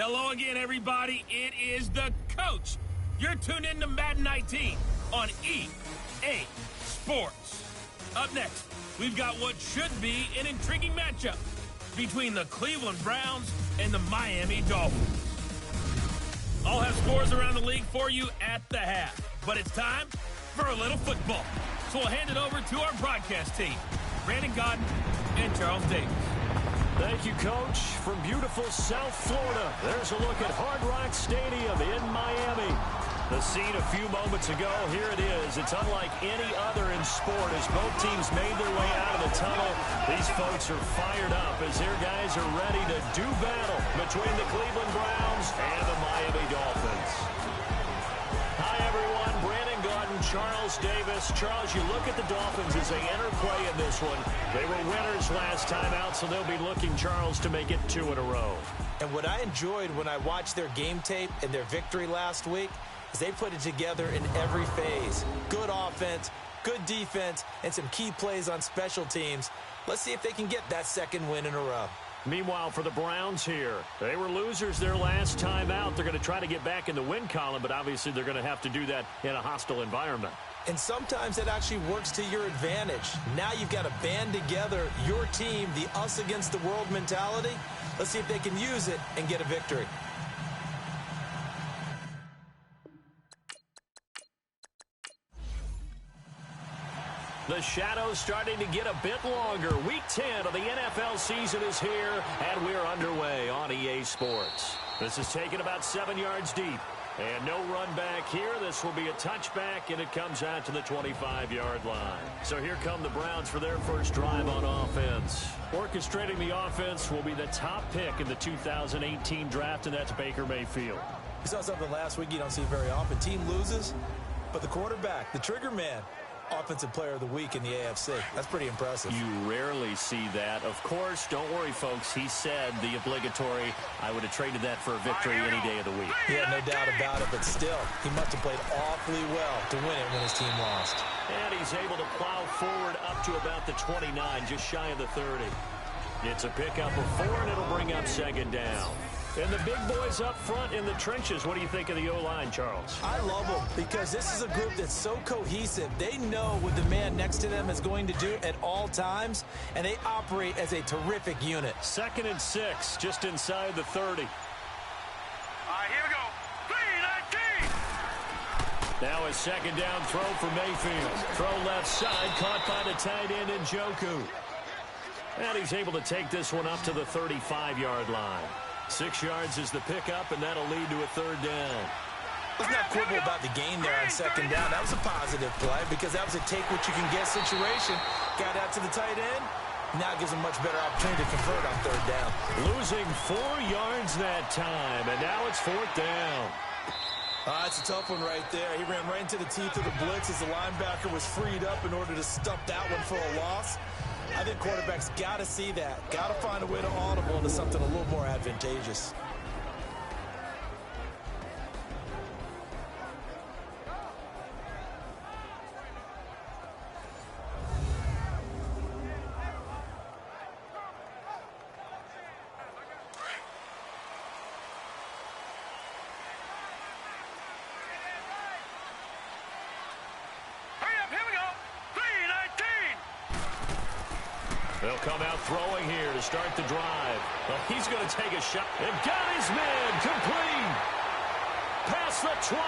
Hello again, everybody. It is the coach. You're tuned in to Madden 19 on EA Sports. Up next, we've got what should be an intriguing matchup between the Cleveland Browns and the Miami Dolphins. I'll have scores around the league for you at the half, but it's time for a little football. So we'll hand it over to our broadcast team, Brandon Godden and Charles Davis. Thank you, Coach. From beautiful South Florida, there's a look at Hard Rock Stadium in Miami. The scene a few moments ago, here it is. It's unlike any other in sport as both teams made their way out of the tunnel. These folks are fired up as their guys are ready to do battle between the Cleveland Browns and the Miami Dolphins. Hi, everyone. Brandon Godden, Charles Davis. Charles, you look at the Dolphins as they enter play in this one. They were winners last time out, so they'll be looking, Charles, to make it 2 in a row. And what I enjoyed when I watched their game tape and their victory last week is they put it together in every phase. Good offense, good defense, and some key plays on special teams. Let's see if they can get that second win in a row. Meanwhile, for the Browns here, they were losers their last time out. They're going to try to get back in the win column, but obviously they're going to have to do that in a hostile environment. And sometimes it actually works to your advantage. Now you've got to band together your team, the us against the world mentality. Let's see if they can use it and get a victory. The shadow's starting to get a bit longer. Week 10 of the NFL season is here, and we're underway on EA Sports. This is taken about 7 yards deep. And no run back here. This will be a touchback, and it comes out to the 25-yard line. So here come the Browns for their first drive on offense. Orchestrating the offense will be the top pick in the 2018 draft, and that's Baker Mayfield. We saw something last week you don't see very often. Team loses, but the quarterback, the trigger man, Offensive Player of the Week in the AFC. That's pretty impressive. You rarely see that. Of course, don't worry, folks. He said the obligatory, I would have traded that for a victory any day of the week. Yeah, no doubt about it, but still, he must have played awfully well to win it when his team lost. And he's able to plow forward up to about the 29, just shy of the 30. It's a pickup of 4, and it'll bring up second down. And the big boys up front in the trenches. What do you think of the O-line, Charles? I love them because this is a group that's so cohesive. They know what the man next to them is going to do at all times, and they operate as a terrific unit. 2nd and 6, just inside the 30. All right, here we go. 3-19. Now a second down throw for Mayfield. Throw left side, caught by the tight end Njoku. And he's able to take this one up to the 35-yard line. 6 yards is the pickup, and that'll lead to a 3rd down. Let's not quibble about the gain there on 2nd down. That was a positive play because that was a take-what-you-can-get situation. Got out to the tight end. Now gives him much better opportunity to convert on 3rd down. Losing 4 yards that time, and now it's 4th down. That's a tough one right there. He ran right into the teeth of the blitz as the linebacker was freed up in order to stuff that one for a loss. I think quarterbacks got to see that. Got to find a way to audible into something a little more advantageous. They'll come out throwing here to start the drive. Well, he's going to take a shot. And got his man complete. Past the 20,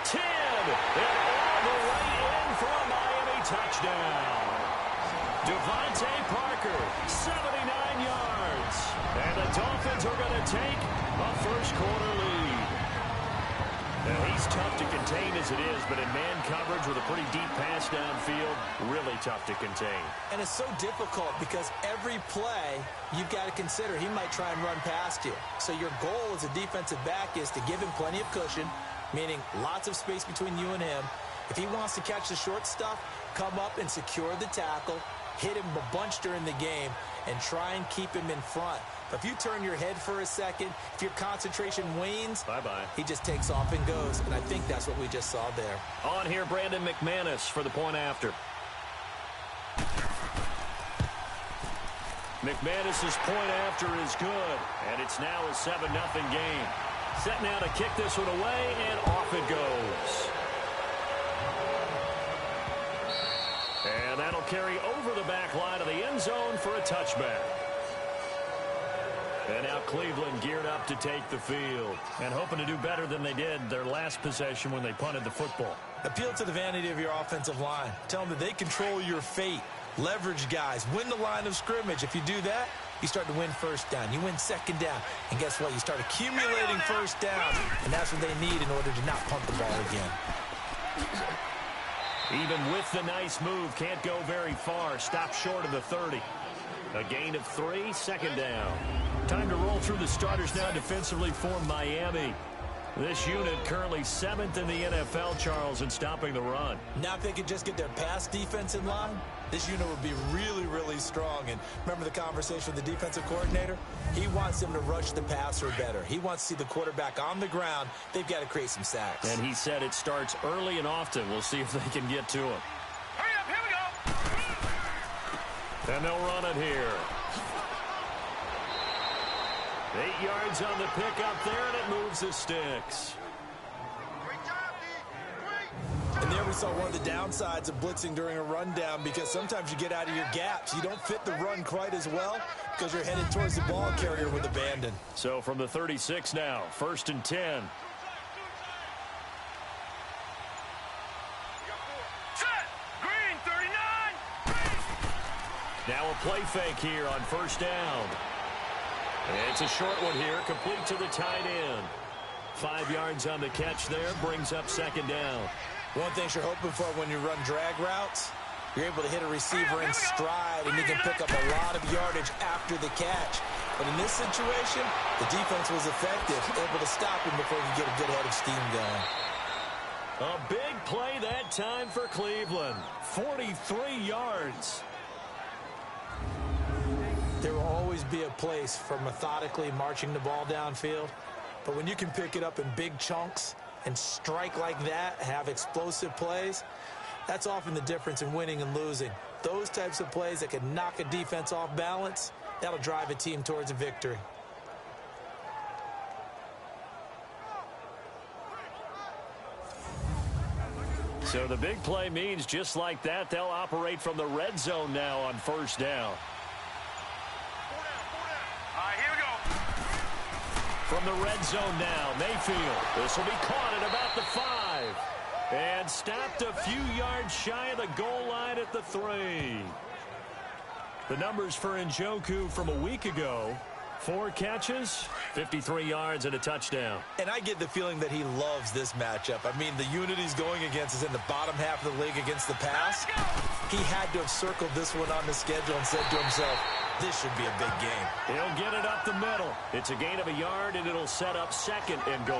10, and all the way in for a Miami touchdown. Devontae Parker, 79 yards. And the Dolphins are going to take a first-quarter lead. Now, he's tough to contain as it is, but in man coverage with a pretty deep pass downfield, really tough to contain. And it's so difficult because every play you've got to consider he might try and run past you. So your goal as a defensive back is to give him plenty of cushion, meaning lots of space between you and him. If he wants to catch the short stuff, come up and secure the tackle, hit him a bunch during the game, and try and keep him in front. But if you turn your head for a second, if your concentration wanes, bye-bye. He just takes off and goes. And I think that's what we just saw there. On here, Brandon McManus for the point after. McManus's point after is good, and it's now a 7-0 game. Set now to kick this one away, and off it goes. And that'll carry over the back line of the end zone for a touchback. And now Cleveland geared up to take the field and hoping to do better than they did their last possession when they punted the football. Appeal to the vanity of your offensive line. Tell them that they control your fate. Leverage guys. Win the line of scrimmage. If you do that, you start to win first down. You win second down. And guess what? You start accumulating first down. And that's what they need in order to not punt the ball again. Even with the nice move, can't go very far. Stop short of the 30. A gain of 3, second down. Time to roll through the starters now defensively for Miami. This unit currently 7th in the NFL, Charles, in stopping the run. Now if they could just get their pass defense in line, this unit would be really, really strong. And remember the conversation with the defensive coordinator? He wants them to rush the passer better. He wants to see the quarterback on the ground. They've got to create some sacks. And he said it starts early and often. We'll see if they can get to him. Hurry up, here we go. And they'll run it here. 8 yards on the pickup there, and it moves the sticks. And there we saw one of the downsides of blitzing during a rundown, because sometimes you get out of your gaps. You don't fit the run quite as well because you're headed towards the ball carrier with abandon. So from the 36 now, 1st and 10. Set. Green, 39. Now a play fake here on 1st down. And it's a short one here, complete to the tight end. 5 yards on the catch there, brings up 2nd down. One thing you're hoping for when you run drag routes, you're able to hit a receiver in stride, and you can pick up a lot of yardage after the catch. But in this situation, the defense was effective, able to stop him before he could get a good head of steam going. A big play that time for Cleveland. 43 yards. There will always be a place for methodically marching the ball downfield. But when you can pick it up in big chunks and strike like that, have explosive plays, that's often the difference in winning and losing. Those types of plays that can knock a defense off balance, that'll drive a team towards a victory. So the big play means just like that, they'll operate from the red zone now on 1st down. From the red zone now, Mayfield. This will be caught at about the 5. And stopped a few yards shy of the goal line at the 3. The numbers for Njoku from a week ago: 4 catches, 53 yards, and a touchdown. And I get the feeling that he loves this matchup. I mean, the unit he's going against is in the bottom half of the league against the pass. He had to have circled this one on the schedule and said to himself, this should be a big game. He'll get it up the middle. It's a gain of a yard, and it'll set up 2nd and goal.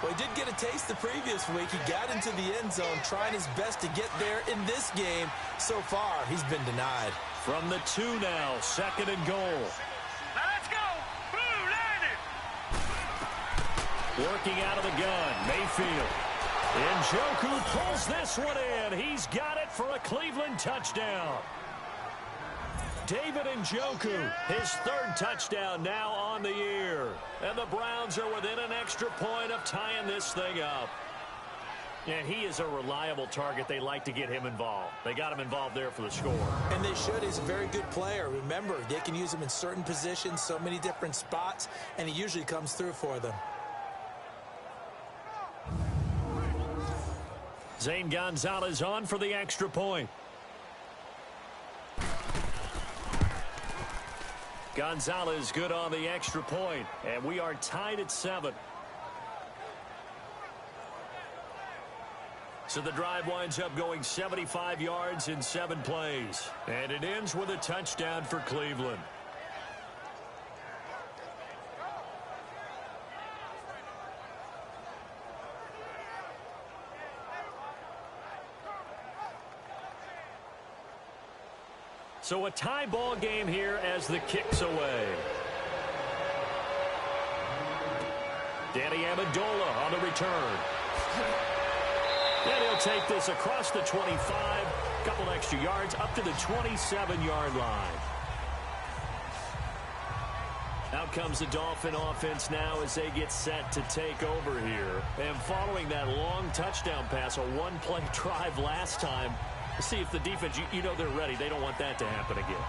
Well, he did get a taste the previous week. He got into the end zone, trying his best to get there in this game. So far, he's been denied. From the 2 now, 2nd and goal. Now let's go. Blue, landed. Working out of the gun, Mayfield. Njoku pulls this one in. He's got it for a Cleveland touchdown. David Njoku, his 3rd touchdown now on the year. And the Browns are within an extra point of tying this thing up. And he is a reliable target. They like to get him involved. They got him involved there for the score. And they should. He's a very good player. Remember, they can use him in certain positions, so many different spots, and he usually comes through for them. Zane Gonzalez on for the extra point. Gonzalez good on the extra point, and we are tied at 7. So the drive winds up going 75 yards in 7 plays, and it ends with a touchdown for Cleveland. So a tie ball game here as the kick's away. Danny Amendola on the return. And he'll take this across the 25, couple extra yards up to the 27-yard line. Out comes the Dolphin offense now as they get set to take over here. And following that long touchdown pass, a one-play drive last time, see if the defense, you know they're ready. They don't want that to happen again.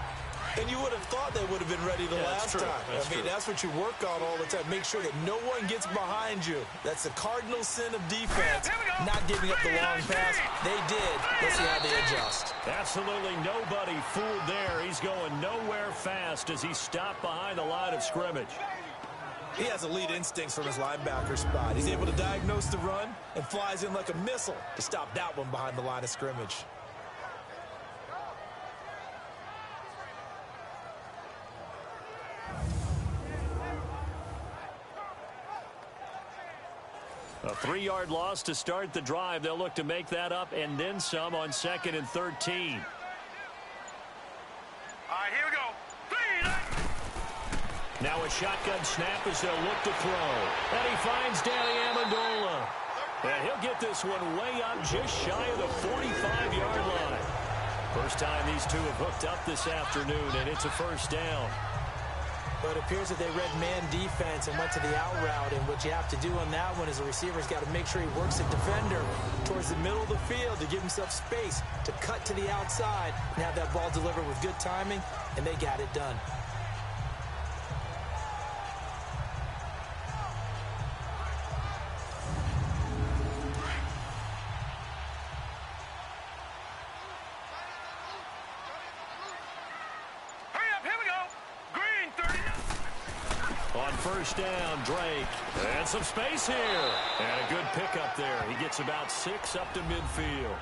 And you would have thought they would have been ready the last time. I mean, that's what you work on all the time. Make sure that no one gets behind you. That's the cardinal sin of defense, not giving up the long pass. They did. Let's see how they adjust. Absolutely nobody fooled there. He's going nowhere fast as he stopped behind the line of scrimmage. He has elite instincts from his linebacker spot. He's able to diagnose the run and flies in like a missile to stop that one behind the line of scrimmage. A 3-yard loss to start the drive. They'll look to make that up and then some on 2nd and 13. All right, here we go. Now a shotgun snap as they'll look to throw. And he finds Danny Amendola. And he'll get this one way up just shy of the 45-yard line. First time these two have hooked up this afternoon, and it's a first down. But it appears that they read man defense and went to the out route. And what you have to do on that one is the receiver's got to make sure he works the defender towards the middle of the field to give himself space to cut to the outside and have that ball delivered with good timing, and they got it done. First down, Drake. And some space here. And a good pickup there. He gets about 6 up to midfield.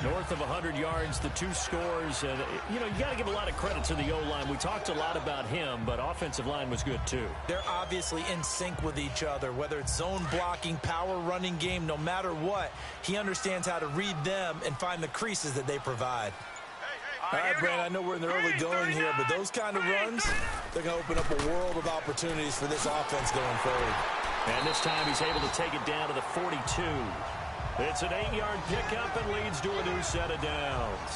North of 100 yards, the 2 scores. And, you know, you got to give a lot of credit to the O-line. We talked a lot about him, but offensive line was good, too. They're obviously in sync with each other, whether it's zone blocking, power running game, no matter what. He understands how to read them and find the creases that they provide. All right, Brandon, I know we're in the early going here, but those kind of runs, they're going to open up a world of opportunities for this offense going forward. And this time he's able to take it down to the 42. It's an 8-yard pickup and leads to a new set of downs.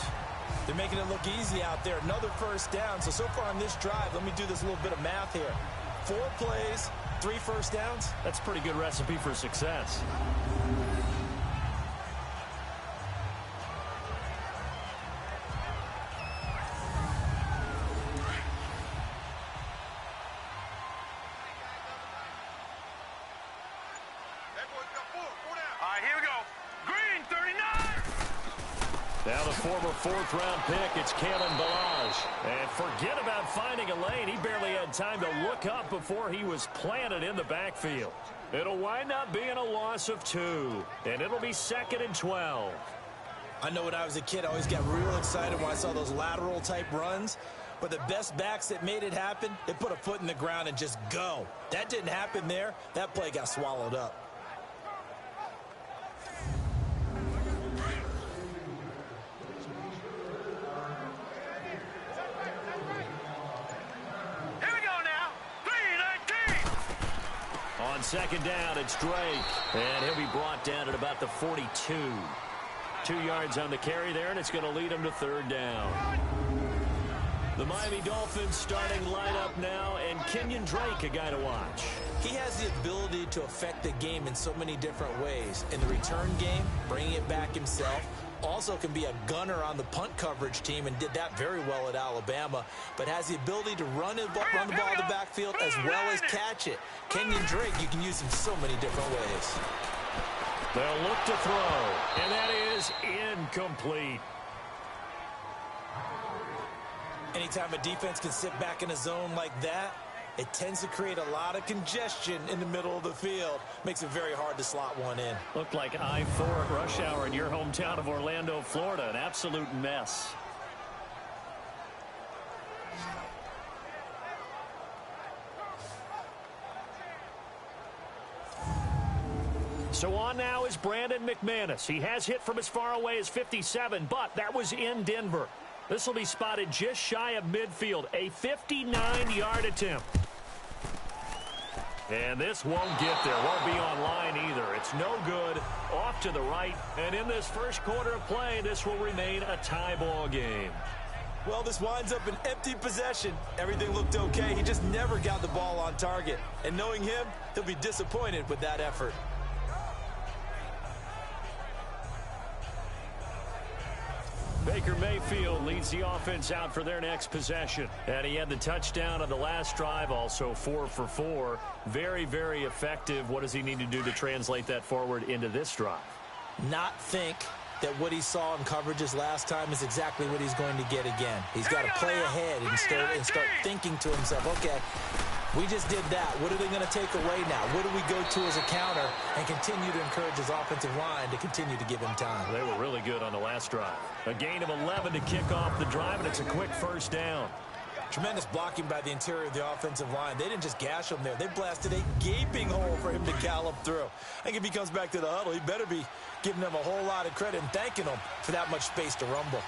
They're making it look easy out there. Another first down. So far on this drive, let me do this little bit of math here. 4 plays, 3 first downs. That's a pretty good recipe for success. Now the former 4th-round pick, it's Kalen Ballage. And forget about finding a lane. He barely had time to look up before he was planted in the backfield. It'll wind up being a loss of 2. And it'll be 2nd and 12. I know when I was a kid, I always got real excited when I saw those lateral-type runs. But the best backs that made it happen, they put a foot in the ground and just go. That didn't happen there. That play got swallowed up. On 2nd down, it's Drake. And he'll be brought down at about the 42. 2 yards on the carry there, and it's going to lead him to 3rd down. The Miami Dolphins starting lineup now, and Kenyon Drake, a guy to watch. He has the ability to affect the game in so many different ways. In the return game, bringing it back himself. Also can be a gunner on the punt coverage team and did that very well at Alabama, but has the ability to run the ball in the backfield as well as catch it. Kenyon Drake, you can use him so many different ways. They'll look to throw, and that is incomplete. Anytime a defense can sit back in a zone like that, it tends to create a lot of congestion in the middle of the field. Makes it very hard to slot one in. Looked like I-4 at rush hour in your hometown of Orlando, Florida. An absolute mess. So on now is Brandon McManus. He has hit from as far away as 57, but that was in Denver. This will be spotted just shy of midfield. A 59-yard attempt. And this won't get there. Won't be on line either. It's no good. Off to the right. And in this first quarter of play, this will remain a tie ball game. Well, this winds up an empty possession. Everything looked okay. He just never got the ball on target. And knowing him, he'll be disappointed with that effort. Baker Mayfield leads the offense out for their next possession. And he had the touchdown on the last drive, also 4 for 4. Very, very effective. What does he need to do to translate that forward into this drive? Not think that what he saw in coverages last time is exactly what he's going to get again. He's got to play ahead and start thinking to himself, okay, we just did that. What are they going to take away now? What do we go to as a counter? And continue to encourage his offensive line to continue to give him time. They were really good on the last drive. A gain of 11 to kick off the drive, and it's a quick first down. Tremendous blocking by the interior of the offensive line. They didn't just gash him there. They blasted a gaping hole for him to gallop through. I think if he comes back to the huddle, he better be giving them a whole lot of credit and thanking them for that much space to rumble.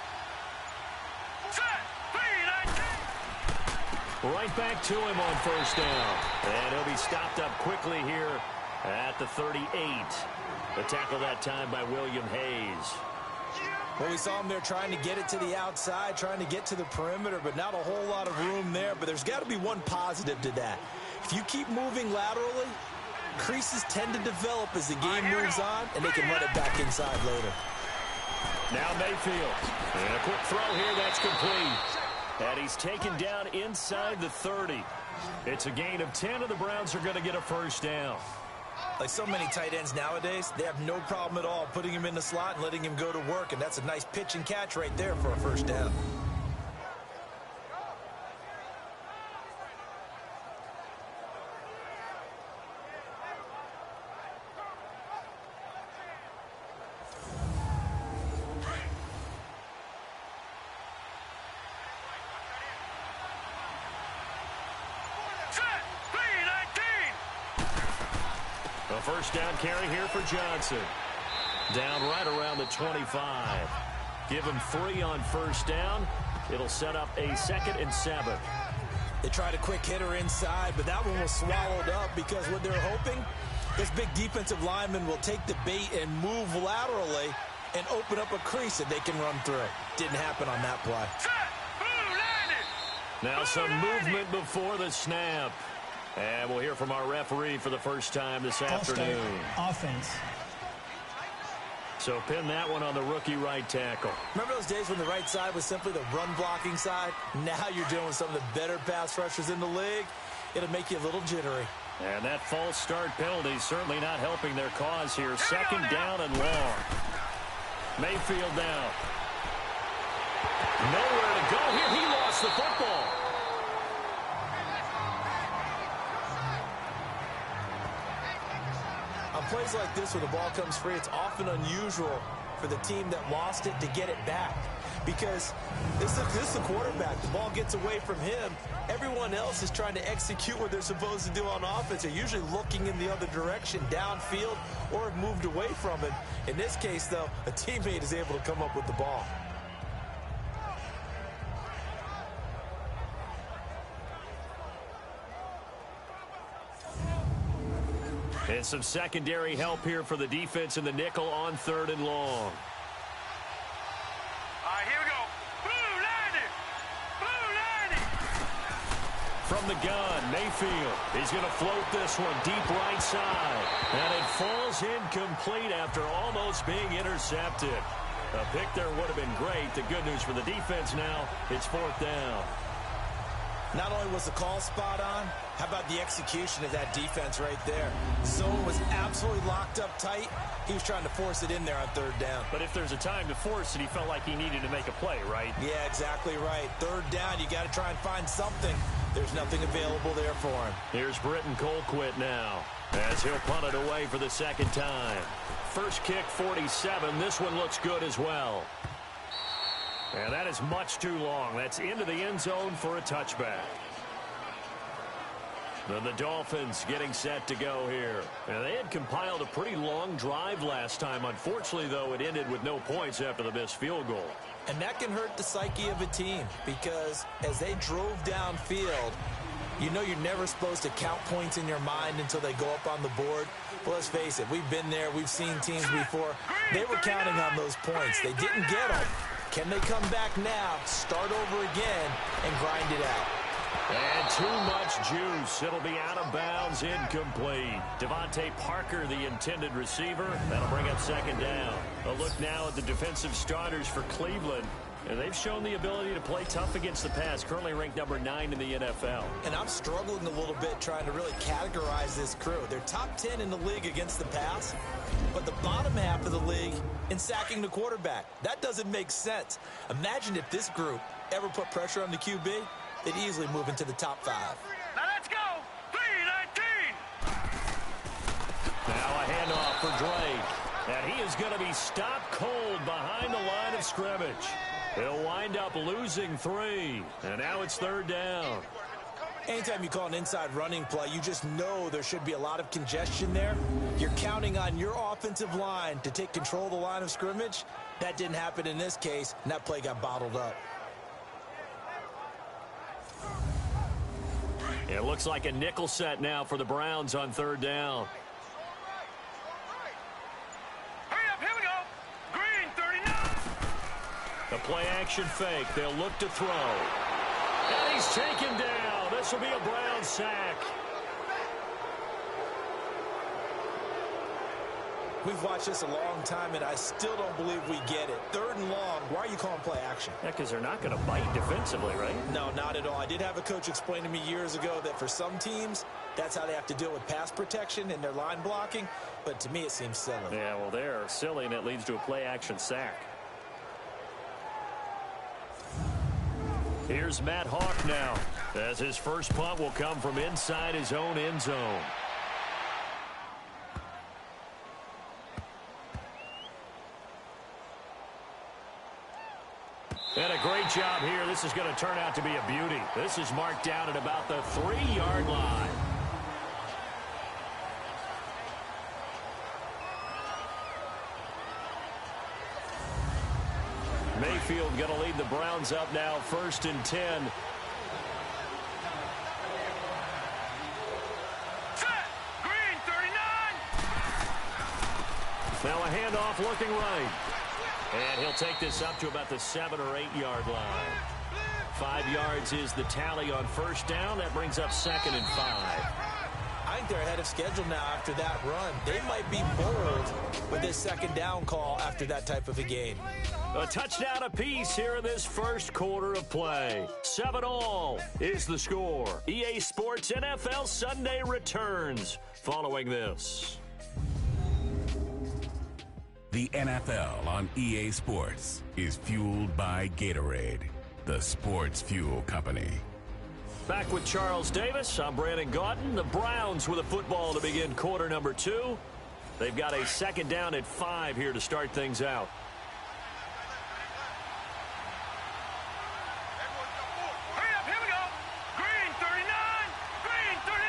Right back to him on first down. And he'll be stopped up quickly here at the 38. The tackle that time by William Hayes. Well, we saw him there trying to get it to the outside, trying to get to the perimeter, but not a whole lot of room there. But there's got to be one positive to that. If you keep moving laterally, creases tend to develop as the game moves on, and they can run it back inside later. Now Mayfield. And a quick throw here, that's complete. And he's taken down inside the 30. It's a gain of 10, and the Browns are going to get a first down. Like so many tight ends nowadays, they have no problem at all putting him in the slot and letting him go to work, and that's a nice pitch and catch right there for a first down. First down carry here for Johnson. Down right around the 25. Give him 3 on first down. It'll set up a 2nd and 7. They tried a quick hitter inside, but that one was swallowed up because what they're hoping, this big defensive lineman will take the bait and move laterally and open up a crease that they can run through. Didn't happen on that play. Now some movement before the snap. And we'll hear from our referee for the first time this afternoon. Offense. So pin that one on the rookie right tackle. Remember those days when the right side was simply the run-blocking side? Now you're dealing with some of the better pass rushers in the league. It'll make you a little jittery. And that false start penalty certainly not helping their cause here. 2nd down and long. Mayfield down. Nowhere to go here. He lost the football. On plays like this where the ball comes free, it's often unusual for the team that lost it to get it back. Because this is the quarterback. The ball gets away from him. Everyone else is trying to execute what they're supposed to do on offense. They're usually looking in the other direction, downfield, or have moved away from it. In this case, though, a teammate is able to come up with the ball. And some secondary help here for the defense in the nickel on 3rd and long. All right, here we go. Blue landing. Blue landing. From the gun, Mayfield. He's going to float this one deep right side. And it falls incomplete after almost being intercepted. A pick there would have been great. The good news for the defense now, it's 4th down. Not only was the call spot on, how about the execution of that defense right there? Zone was absolutely locked up tight. He was trying to force it in there on 3rd down. But if there's a time to force it, he felt like he needed to make a play, right? Yeah, exactly right. 3rd down, you got to try and find something. There's nothing available there for him. Here's Britton Colquitt now as he'll punt it away for the 2nd time. First kick, 47. This one looks good as well. And that is much too long. That's into the end zone for a touchback. Then the Dolphins getting set to go here. And they had compiled a pretty long drive last time. Unfortunately, though, it ended with no points after the missed field goal. And that can hurt the psyche of a team because as they drove downfield, you know you're never supposed to count points in your mind until they go up on the board. But let's face it, we've been there. We've seen teams before. They were counting on those points. They didn't get them. Can they come back now, start over again, and grind it out? And too much juice. It'll be out of bounds, incomplete. Devontae Parker, the intended receiver. That'll bring up second down. A look now at the defensive starters for Cleveland. And they've shown the ability to play tough against the pass, currently ranked number 9 in the NFL. And I'm struggling a little bit trying to really categorize this crew. They're top 10 in the league against the pass, but the bottom half of the league in sacking the quarterback. That doesn't make sense. Imagine if this group ever put pressure on the QB, they'd easily move into the top 5. Now let's go. 3-19. Now a handoff for Drake. And he is going to be stopped cold behind the line of scrimmage. He'll wind up losing 3. And now it's third down. Anytime you call an inside running play, you just know there should be a lot of congestion there. You're counting on your offensive line to take control of the line of scrimmage. That didn't happen in this case, and that play got bottled up. It looks like a nickel set now for the Browns on third down. Hurry up, here we go. Green, 39. The play action fake. They'll look to throw. And he's taken down. This will be a Brown sack. We've watched this a long time, and I still don't believe we get it. Third and long, why are you calling play action? Yeah, because they're not going to bite defensively, right? No, not at all. I did have a coach explain to me years ago that for some teams, that's how they have to deal with pass protection and their line blocking. But to me, it seems silly. Yeah, well, they're silly, and it leads to a play action sack. Here's Matt Hawk now, as his first punt will come from inside his own end zone. And a great job here. This is going to turn out to be a beauty. This is marked down at about the 3-yard line. Mayfield going to lead the Browns up now, 1st and 10. Set. Green, 39. Now a handoff looking right. And he'll take this up to about the 7 or 8 yard line. 5 yards is the tally on first down. That brings up 2nd and 5. I think they're ahead of schedule now after that run. They might be bold with this second down call after that type of a game. A touchdown apiece here in this first quarter of play. 7-all is the score. EA Sports NFL Sunday returns following this. The NFL on EA Sports is fueled by Gatorade, the sports fuel company. Back with Charles Davis, I'm Brandon Gaudin. The Browns with a football to begin quarter number 2. They've got a second down at 5 here to start things out. Hurry up, here we go. Green, 39. Green, 39.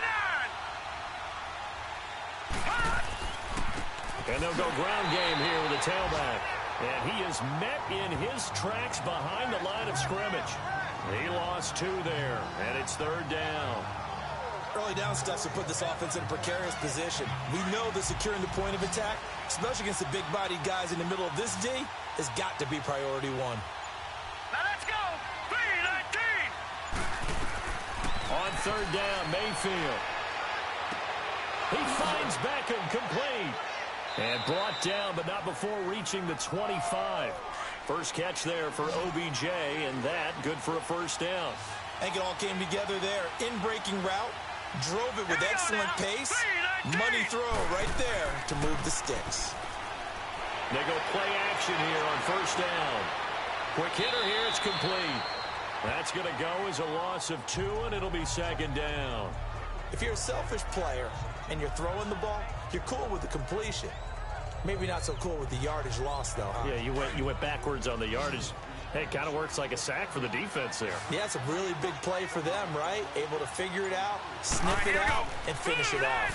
And they'll go ground game here with a tailback. And he is met in his tracks behind the line of scrimmage. He lost 2 there, and it's third down. Early down stuff to put this offense in a precarious position. We know that securing the point of attack, especially against the big-bodied guys in the middle of this D, has got to be priority 1. Now let's go. 3-19. On third down, Mayfield. He finds Beckham complete. And brought down, but not before reaching the 25. First catch there for OBJ, and that good for a first down. I think it all came together there. In-breaking route, drove it with excellent pace. Money throw right there to move the sticks. They go play action here on first down. Quick hitter here, it's complete. That's going to go as a loss of 2, and it'll be second down. If you're a selfish player and you're throwing the ball, you're cool with the completion. Maybe not so cool with the yardage loss, though, huh? Yeah, you went backwards on the yardage. Hey, it kind of works like a sack for the defense there. Yeah, it's a really big play for them, right? Able to figure it out, sniff it out, and finish it off.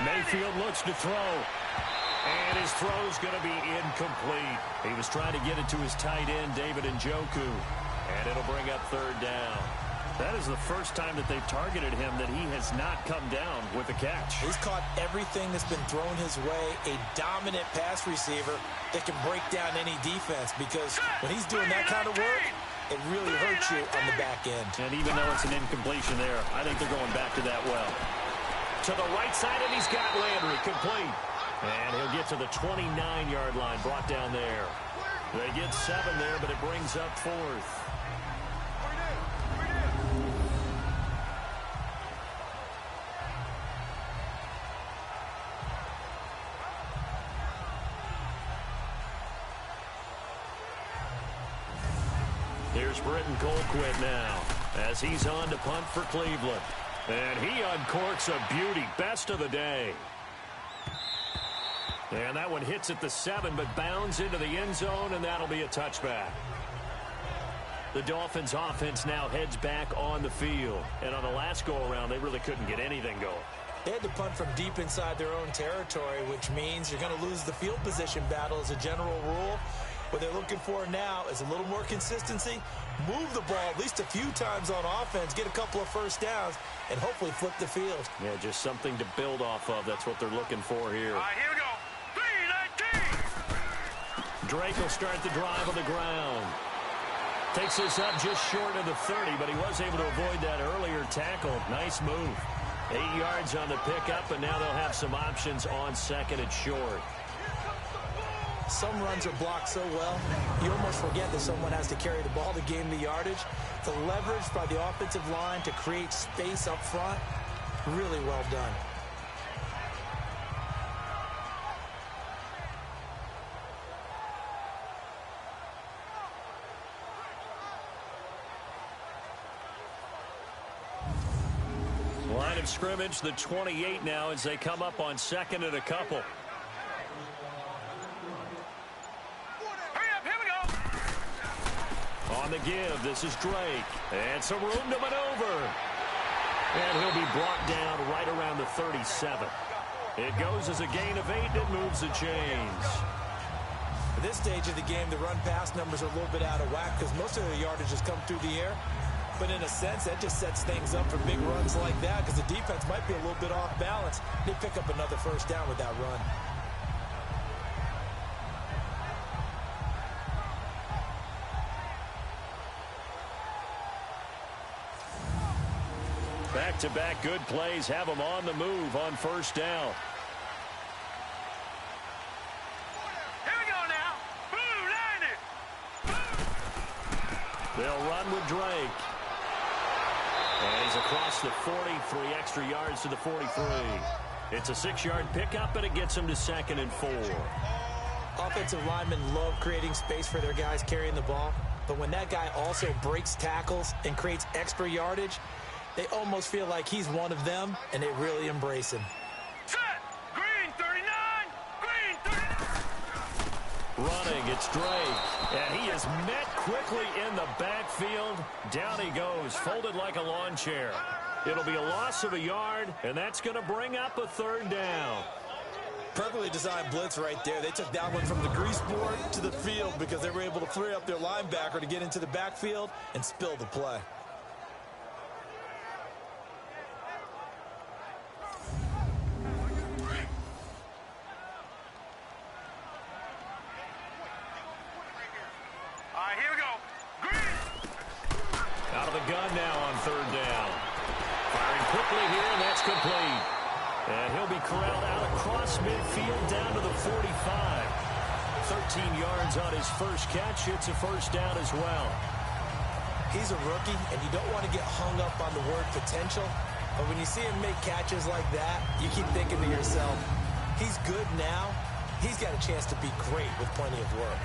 Mayfield looks to throw. And his throw's going to be incomplete. He was trying to get it to his tight end, David Njoku. And it'll bring up third down. That is the first time that they've targeted him that he has not come down with a catch. He's caught everything that's been thrown his way. A dominant pass receiver that can break down any defense, because when he's doing that kind of work, it really hurts you on the back end. And even though it's an incompletion there, I think they're going back to that well. To the right side, and he's got Landry complete. And he'll get to the 29-yard line, brought down there. They get 7 there, but it brings up 4th. Here's Britton Colquitt now as he's on to punt for Cleveland. And he uncorks a beauty. Best of the day. And that one hits at the 7, but bounds into the end zone, and that'll be a touchback. The Dolphins offense now heads back on the field. And on the last go-around, they really couldn't get anything going. They had to punt from deep inside their own territory, which means you're going to lose the field position battle as a general rule. What they're looking for now is a little more consistency, move the ball at least a few times on offense, get a couple of first downs, and hopefully flip the field. Yeah, just something to build off of. That's what they're looking for here. All right, here we go. 3-19. Drake will start the drive on the ground. Takes this up just short of the 30, but he was able to avoid that earlier tackle. Nice move. 8 yards on the pickup, and now they'll have some options on second and short. Some runs are blocked so well, you almost forget that someone has to carry the ball to gain the yardage. The leverage by the offensive line to create space up front, really well done. Line of scrimmage, the 28 now as they come up on second and a couple. On the give, this is Drake. And some room to maneuver. And he'll be brought down right around the 37. It goes as a gain of 8 and moves the chains. At this stage of the game, the run-pass numbers are a little bit out of whack because most of their yardage has come through the air. But in a sense, that just sets things up for big runs like that because the defense might be a little bit off balance. They pick up another first down with that run. Back-to-back good plays have them on the move on first down. Here we go now. Blue 90. They'll run with Drake. And he's across the 40, 3 extra yards to the 43. It's a 6-yard pickup, and it gets him to second and 4. Offensive linemen love creating space for their guys carrying the ball. But when that guy also breaks tackles and creates extra yardage, they almost feel like he's one of them, and they really embrace him. Set. Green 39. Green 39. Running, it's Drake. And he is met quickly in the backfield. Down he goes, folded like a lawn chair. It'll be a loss of a yard, and that's going to bring up a third down. Perfectly designed blitz right there. They took that one from the grease board to the field because they were able to free up their linebacker to get into the backfield and spill the play. Gun now on third down. Firing quickly here, and that's complete. And he'll be corralled out across midfield down to the 45. 13 yards on his first catch. It's a first down as well. He's a rookie, and you don't want to get hung up on the word potential. But when you see him make catches like that, you keep thinking to yourself, he's good now. He's got a chance to be great with plenty of work.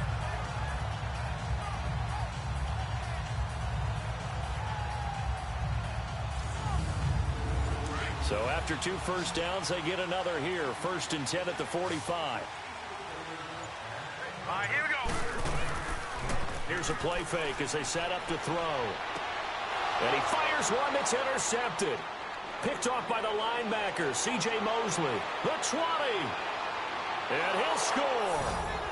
So after 2 first downs, they get another here. 1st and 10 at the 45. All right, here we go. Here's a play fake as they set up to throw. And he fires one that's intercepted. Picked off by the linebacker, C.J. Mosley. The 20. And he'll score.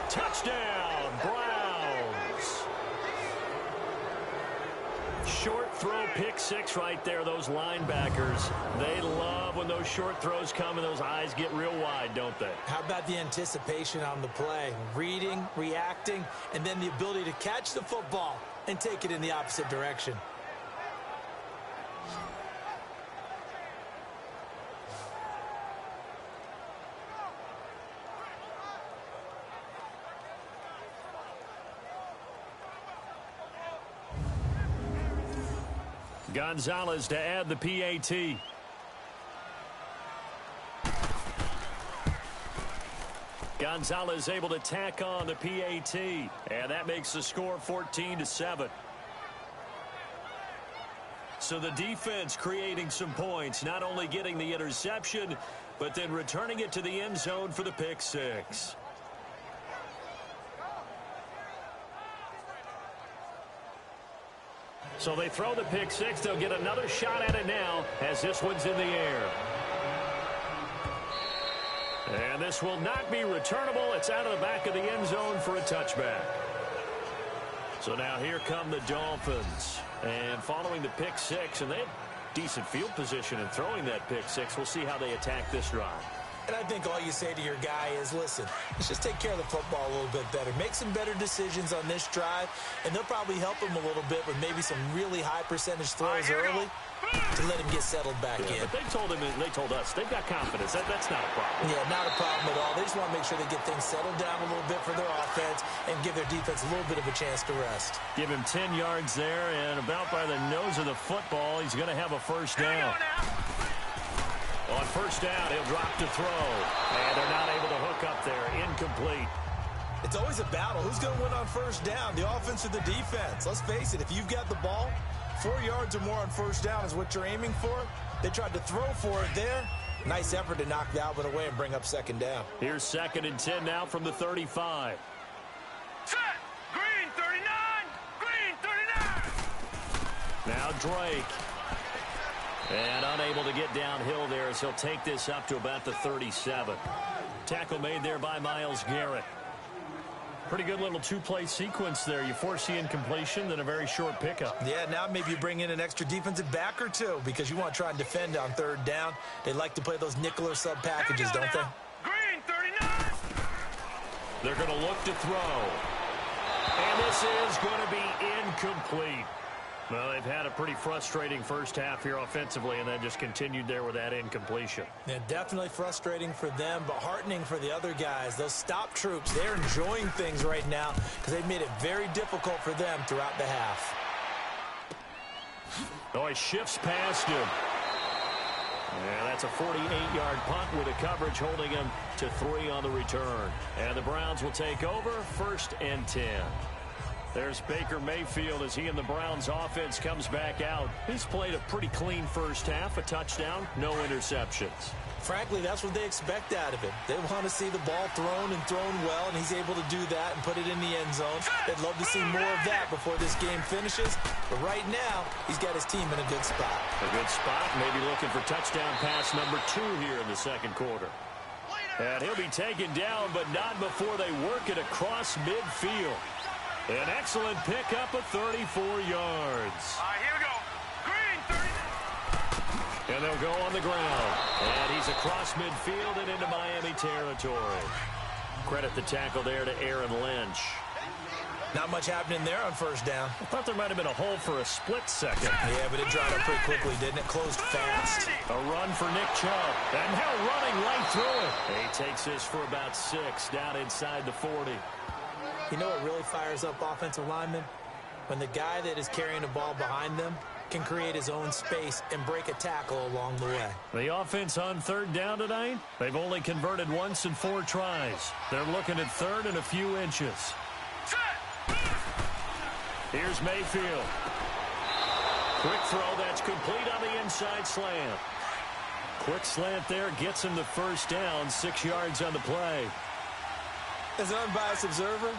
Touchdown, Browns. short throw pick six right there. Those linebackers, they love when those short throws come and those eyes get real wide, don't they? How about the anticipation on the play? Reading, reacting, and then the ability to catch the football and take it in the opposite direction. Gonzalez to add the PAT. Gonzalez able to tack on the PAT, and that makes the score 14-7. So the defense creating some points, not only getting the interception, but then returning it to the end zone for the pick six. So they throw the pick six. They'll get another shot at it now as this one's in the air. And this will not be returnable. It's out of the back of the end zone for a touchback. So now here come the Dolphins. And following the pick six, and they have decent field position in throwing that pick six. We'll see how they attack this drive. And I think all you say to your guy is, listen, let's just take care of the football a little bit better. Make some better decisions on this drive, and they'll probably help him a little bit with maybe some really high percentage throws early to let him get settled back in. But they told us they've got confidence. That's not a problem. Yeah, not a problem at all. They just want to make sure they get things settled down a little bit for their offense and give their defense a little bit of a chance to rest. Give him 10 yards there, and about by the nose of the football, he's going to have a first down. On first down, he'll drop to throw. And they're not able to hook up there. Incomplete. It's always a battle. Who's going to win on first down, the offense or the defense? Let's face it, if you've got the ball, 4 yards or more on first down is what you're aiming for. They tried to throw for it there. Nice effort to knock that one away and bring up second down. Here's 2nd and 10 now from the 35. Set. Green 39. Green 39. Now Drake. And unable to get downhill there as he'll take this up to about the 37. Tackle made there by Myles Garrett. Pretty good little two-play sequence there. You force the incompletion, then a very short pickup. Yeah, now maybe you bring in an extra defensive back or two because you want to try and defend on third down. They like to play those nickel or sub packages, don't they? Green 39. They're going to look to throw. And this is going to be incomplete. Well, they've had a pretty frustrating first half here offensively, and then just continued there with that incompletion. Yeah, definitely frustrating for them, but heartening for the other guys. Those stop troops, they're enjoying things right now because they've made it very difficult for them throughout the half. Oh, he shifts past him. Yeah, that's a 48-yard punt with a coverage holding him to 3 on the return. And the Browns will take over 1st and 10. There's Baker Mayfield as he and the Browns offense comes back out. He's played a pretty clean first half, a touchdown, no interceptions. Frankly, that's what they expect out of him. They want to see the ball thrown and thrown well, and he's able to do that and put it in the end zone. They'd love to see more of that before this game finishes. But right now, he's got his team in a good spot. A good spot, maybe looking for touchdown pass number 2 here in the second quarter. And he'll be taken down, but not before they work it across midfield. An excellent pickup of 34 yards. Here we go. Green 39. And they'll go on the ground. And he's across midfield and into Miami territory. Credit the tackle there to Aaron Lynch. Not much happening there on first down. I thought there might have been a hole for a split second. Yeah, but it dried up pretty quickly, didn't it? Closed fast. A run for Nick Chubb. And now running right through it. He takes this for about 6 down inside the 40. You know what really fires up offensive linemen? When the guy that is carrying the ball behind them can create his own space and break a tackle along the way. The offense on third down tonight, they've only converted once in 4 tries. They're looking at third and a few inches. Here's Mayfield. Quick throw, that's complete on the inside slant. Quick slant there, gets him the first down, 6 yards on the play. As an unbiased observer,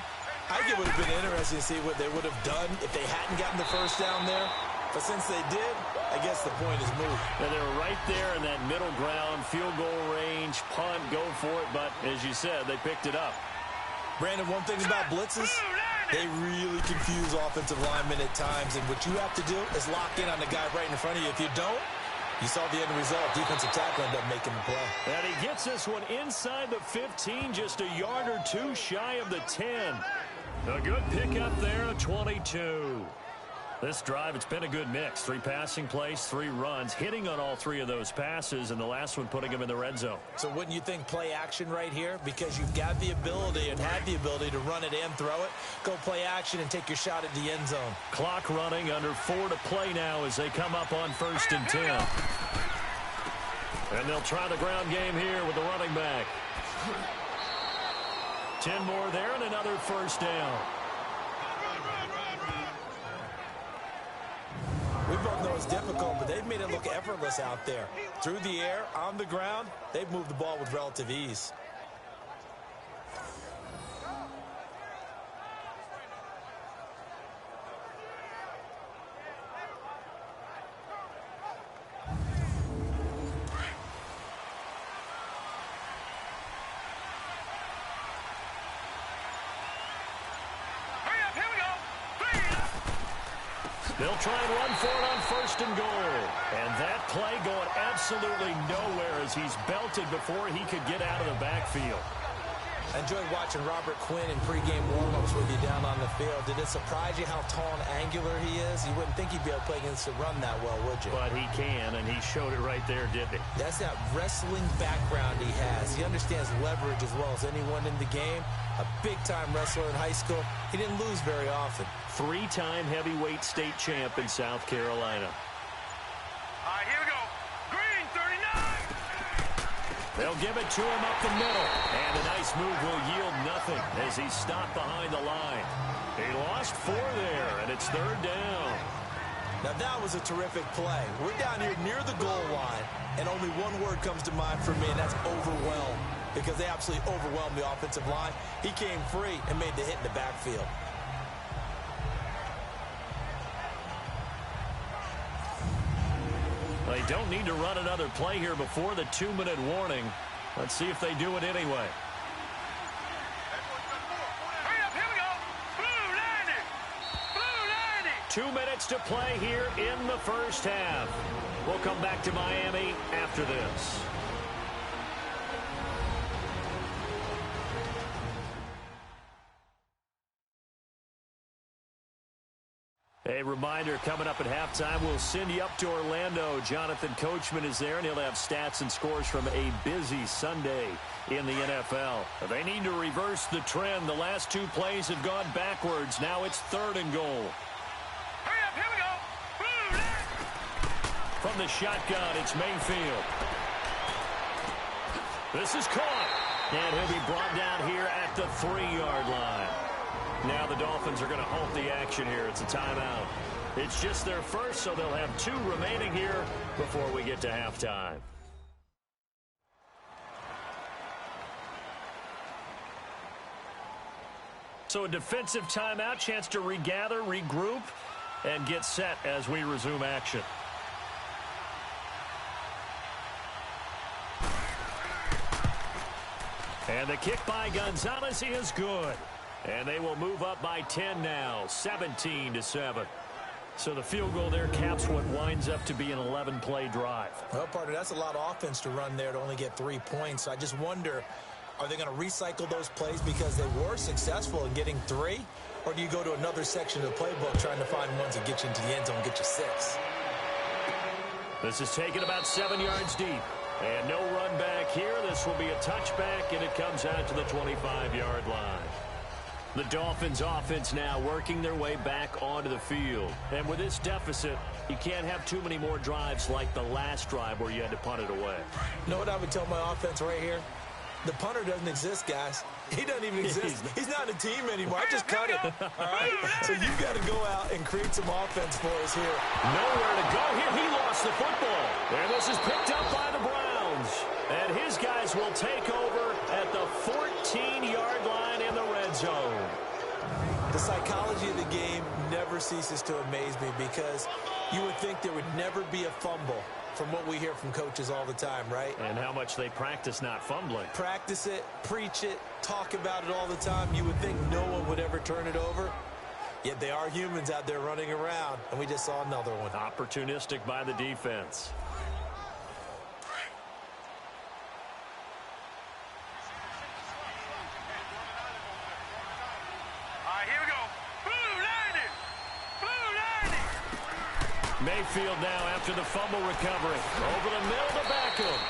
I think it would have been interesting to see what they would have done if they hadn't gotten the first down there. But since they did, I guess the point is moot. And they were right there in that middle ground, field goal range, punt, go for it. But as you said, they picked it up. Brandon, one thing about blitzes, They really confuse offensive linemen at times, and what you have to do is lock in on the guy right in front of you. If you don't, you saw the end result. Defensive tackle ended up making the play. And he gets this one inside the 15, just a yard or two shy of the 10. A good pickup there, a 22. This drive, it's been a good mix. 3 passing plays, 3 runs, hitting on all 3 of those passes, and the last one putting him in the red zone. So wouldn't you think play action right here? Because you've got the ability and had the ability to run it and throw it. Go play action and take your shot at the end zone. Clock running, under 4 to play now as they come up on 1st and 10. And they'll try the ground game here with the running back. 10 more there and another 1st down. We both know it's difficult, but they've made it look effortless out there. Through the air, on the ground, they've moved the ball with relative ease. They'll try and run for it on 1st and goal. And that play going absolutely nowhere as he's belted before he could get out of the backfield. I enjoyed watching Robert Quinn in pregame warm-ups with you down on the field. Did it surprise you how tall and angular he is? You wouldn't think he'd be able to play against the run that well, would you? But he can, and he showed it right there, didn't he? That's that wrestling background he has. He understands leverage as well as anyone in the game. A big-time wrestler in high school. He didn't lose very often. 3-time heavyweight state champ in South Carolina. All right, here we go. Green, 39. They'll give it to him up the middle. And a nice move will yield nothing as he's stopped behind the line. He lost 4 there, and it's 3rd down. Now, that was a terrific play. We're down here near the goal line, and only one word comes to mind for me, and that's overwhelmed, because they absolutely overwhelmed the offensive line. He came free and made the hit in the backfield. They don't need to run another play here before the 2-minute warning. Let's see if they do it anyway. Hurry up, here we go. Blue 90. Blue 90. 2 minutes to play here in the 1st half. We'll come back to Miami after this. A reminder, coming up at halftime, we'll send you up to Orlando. Jonathan Coachman is there, and he'll have stats and scores from a busy Sunday in the NFL. They need to reverse the trend. The last 2 plays have gone backwards. Now it's 3rd and goal. Hurry up, here we go. Blue 90. From the shotgun, it's Mayfield. This is caught, and he'll be brought down here at the 3-yard line. Now the Dolphins are going to halt the action here. It's a timeout. It's just their first, so they'll have 2 remaining here before we get to halftime. So a defensive timeout, chance to regather, regroup, and get set as we resume action. And the kick by Gonzalez is good. And they will move up by 10 now, 17-7. So the field goal there caps what winds up to be an 11-play drive. Well, partner, that's a lot of offense to run there to only get 3 points. So I just wonder, are they going to recycle those plays because they were successful in getting 3? Or do you go to another section of the playbook trying to find ones that get you into the end zone and get you 6? This is taken about 7 yards deep. And no run back here. This will be a touchback, and it comes out to the 25-yard line. The Dolphins offense now working their way back onto the field. And with this deficit, you can't have too many more drives like the last drive where you had to punt it away. You know what I would tell my offense right here? The punter doesn't exist, guys. He doesn't even exist. He's not a team anymore. I just cut it. All right? So you've got to go out and create some offense for us here. Nowhere to go here. He lost the football. And this is picked up by the Browns. And his guys will take over at the 14-yard line in the red zone. The psychology of the game never ceases to amaze me because you would think there would never be a fumble from what we hear from coaches all the time, right? And how much they practice not fumbling. Practice it, preach it, talk about it all the time. You would think no one would ever turn it over. Yet they are humans out there running around, and we just saw another one. Opportunistic by the defense. All right, here we go. Blue landing. Blue landing. Mayfield now after the fumble recovery. Over the middle to Beckham.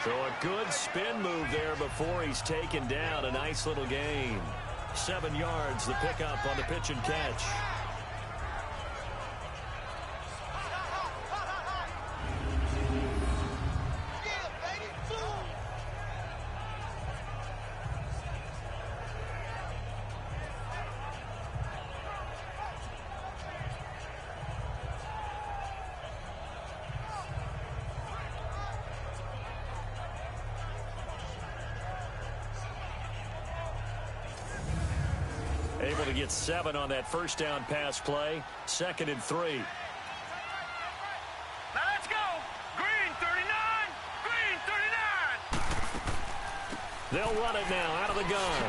So a good spin move there before he's taken down. A nice little gain. 7 yards, the pickup on the pitch and catch. Able to get 7 on that first down pass play. 2nd and 3. Now let's go. Green 39. Green 39. They'll run it now out of the gun.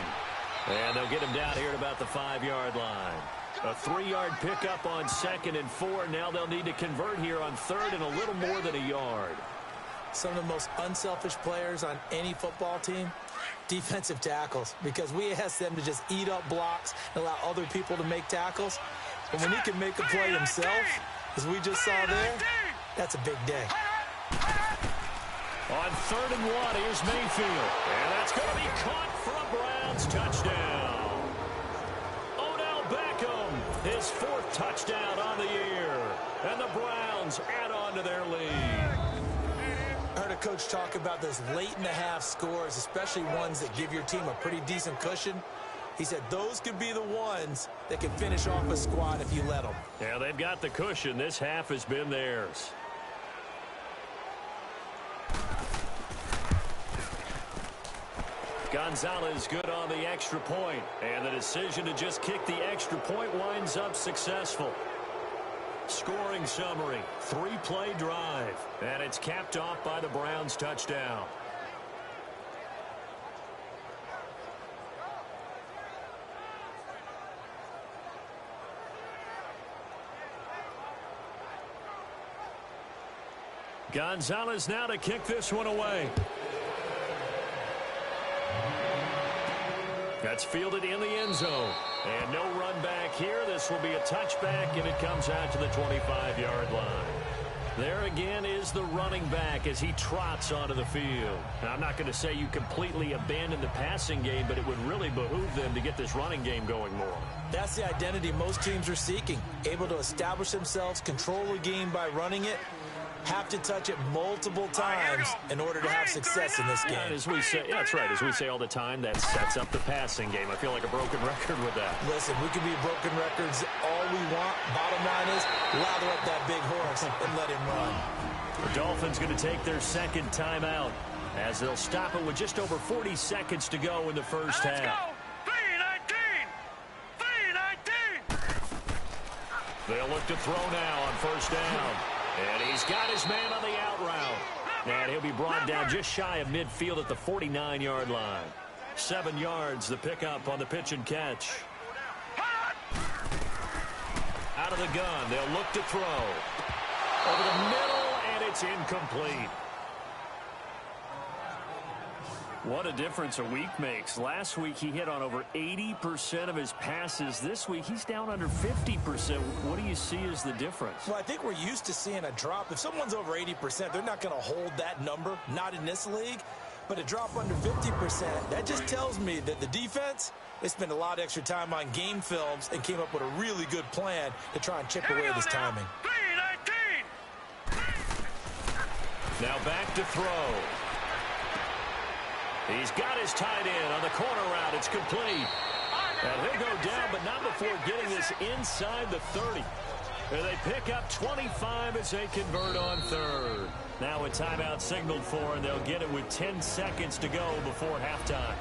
And they'll get him down here at about the 5-yard line. A 3-yard pickup on 2nd and 4. Now they'll need to convert here on 3rd and a little more than a yard. Some of the most unselfish players on any football team, defensive tackles, because we ask them to just eat up blocks and allow other people to make tackles. But when he can make a play himself, as we just saw there, that's a big day. On 3rd and 1, here's Mayfield. And that's going to be caught for a Browns touchdown. Odell Beckham, his 4th touchdown on the year. And the Browns add on to their lead. I heard a coach talk about those late-in-the-half scores, especially ones that give your team a pretty decent cushion. He said those could be the ones that can finish off a squad if you let them. Yeah, they've got the cushion. This half has been theirs. Gonzalez good on the extra point. And the decision to just kick the extra point winds up successful. Scoring summary, 3-play drive, and it's capped off by the Browns touchdown. Gonzalez now to kick this one away. That's fielded in the end zone. And no run back here. This will be a touchback, and it comes out to the 25-yard line. There again is the running back as he trots onto the field. Now, I'm not going to say you completely abandon the passing game, but it would really behoove them to get this running game going more. That's the identity most teams are seeking. Able to establish themselves, control the game by running it, have to touch it multiple times in order to have success in this game. And as we say, yeah, that's right. As we say all the time, that sets up the passing game. I feel like a broken record with that. Listen, we can be broken records all we want. Bottom line is, lather up that big horse and let him run. The Dolphins going to take their 2nd timeout as they'll stop it with just over 40 seconds to go in the first half. Go. 3-19. 3-19. They'll look to throw now on 1st down. And he's got his man on the out route. And he'll be brought down just shy of midfield at the 49-yard line. 7 yards, the pickup on the pitch and catch. Out of the gun, they'll look to throw. Over the middle, and it's incomplete. What a difference a week makes. Last week, he hit on over 80% of his passes. This week, he's down under 50%. What do you see as the difference? Well, I think we're used to seeing a drop. If someone's over 80%, they're not going to hold that number, not in this league. But a drop under 50%, that just tells me that the defense, they spent a lot of extra time on game films and came up with a really good plan to try and chip away this timing. 3-19. Now back to throw. He's got his tight end on the corner route. It's complete. And he'll go down, but not before getting this inside the 30. And they pick up 25 as they convert on 3rd. Now a timeout signaled for, and they'll get it with 10 seconds to go before halftime.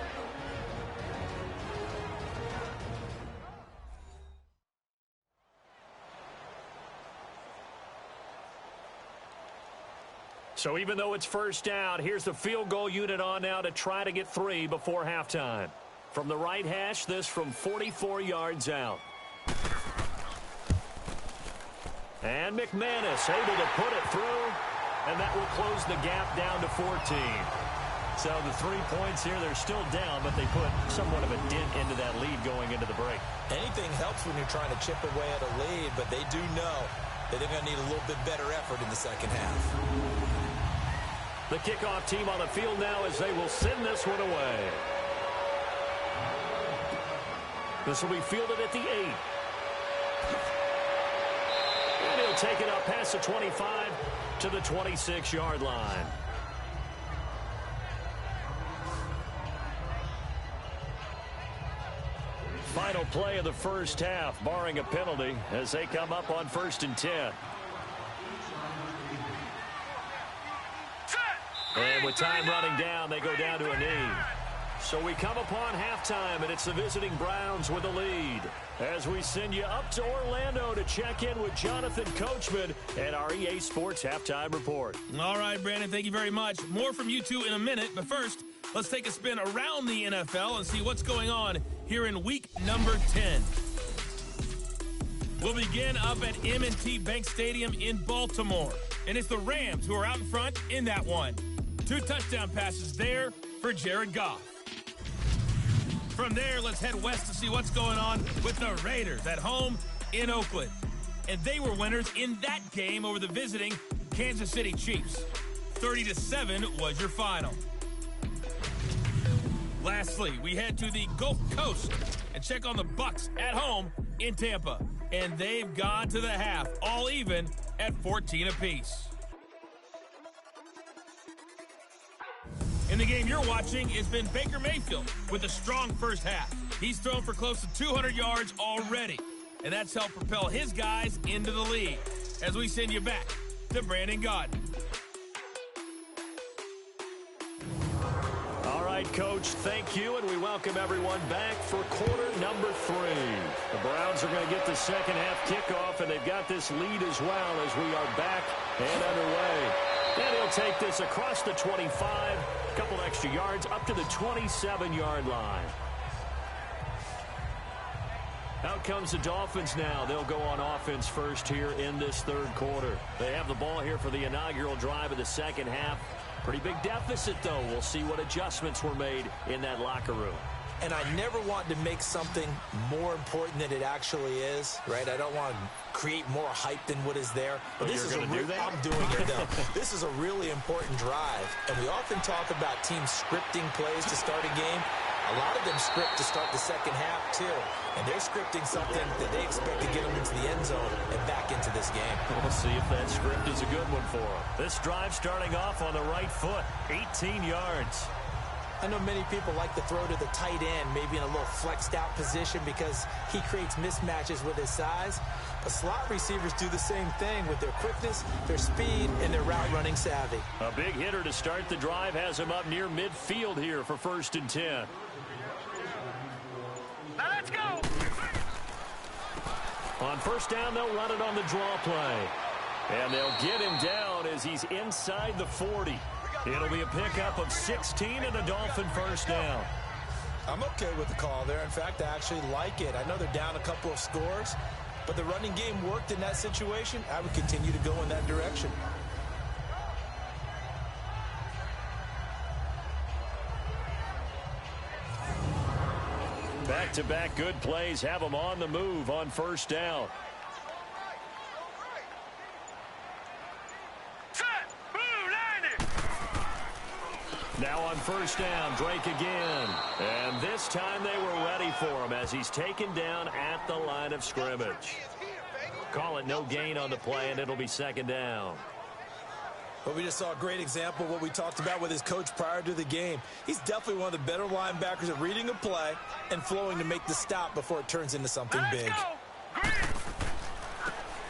So even though it's first down, here's the field goal unit on now to try to get 3 before halftime. From the right hash, this from 44 yards out. And McManus able to put it through, and that will close the gap down to 14. So the 3 points here, they're still down, but they put somewhat of a dent into that lead going into the break. Anything helps when you're trying to chip away at a lead, but they do know that they're going to need a little bit better effort in the second half. The kickoff team on the field now as they will send this one away. This will be fielded at the 8. And he'll take it up past the 25 to the 26-yard line. Final play of the first half, barring a penalty, as they come up on 1st and 10. And with time running down, they go down to a knee. So we come upon halftime, and it's the visiting Browns with the lead. As we send you up to Orlando to check in with Jonathan Coachman and our EA Sports Halftime Report. All right, Brandon, thank you very much. More from you two in a minute, but first, let's take a spin around the NFL and see what's going on here in week number 10. We'll begin up at M&T Bank Stadium in Baltimore, and it's the Rams who are out in front in that one. 2 touchdown passes there for Jared Goff. From there, let's head west to see what's going on with the Raiders at home in Oakland. And they were winners in that game over the visiting Kansas City Chiefs. 30-7 was your final. Lastly, we head to the Gulf Coast and check on the Bucs at home in Tampa. And they've gone to the half, all even at 14 apiece. In the game you're watching, it's been Baker Mayfield with a strong first half. He's thrown for close to 200 yards already, and that's helped propel his guys into the lead. As we send you back to Brandon Gaudin. All right, Coach, thank you, and we welcome everyone back for quarter number 3. The Browns are going to get the second half kickoff, and they've got this lead as well as we are back and underway. And he'll take this across the 25, a couple extra yards up to the 27-yard line. Out comes the Dolphins now. They'll go on offense first here in this third quarter. They have the ball here for the inaugural drive of the second half. Pretty big deficit, though. We'll see what adjustments were made in that locker room. And I never want to make something more important than it actually is, right? I don't want to create more hype than what is there. But this is I'm doing it, though. This is a really important drive. And we often talk about teams scripting plays to start a game. A lot of them script to start the second half, too. And they're scripting something that they expect to get them into the end zone and back into this game. We'll see if that script is a good one for them. This drive starting off on the right foot, 18 yards. I know many people like to throw to the tight end, maybe in a little flexed out position because he creates mismatches with his size. But slot receivers do the same thing with their quickness, their speed, and their route running savvy. A big hitter to start the drive has him up near midfield here for 1st and 10. Let's go. On first down, they'll run it on the draw play. And they'll get him down as he's inside the 40. It'll be a pickup of 16 and a Dolphin first down. I'm okay with the call there. In fact, I actually like it. I know they're down a couple of scores, but the running game worked in that situation. I would continue to go in that direction. Back-to-back good plays have them on the move on first down. Now on first down, Drake again. And this time they were ready for him as he's taken down at the line of scrimmage. Call it no gain on the play, and it'll be second down. Well, we just saw a great example of what we talked about with his coach prior to the game. He's definitely one of the better linebackers at reading a play and flowing to make the stop before it turns into something big.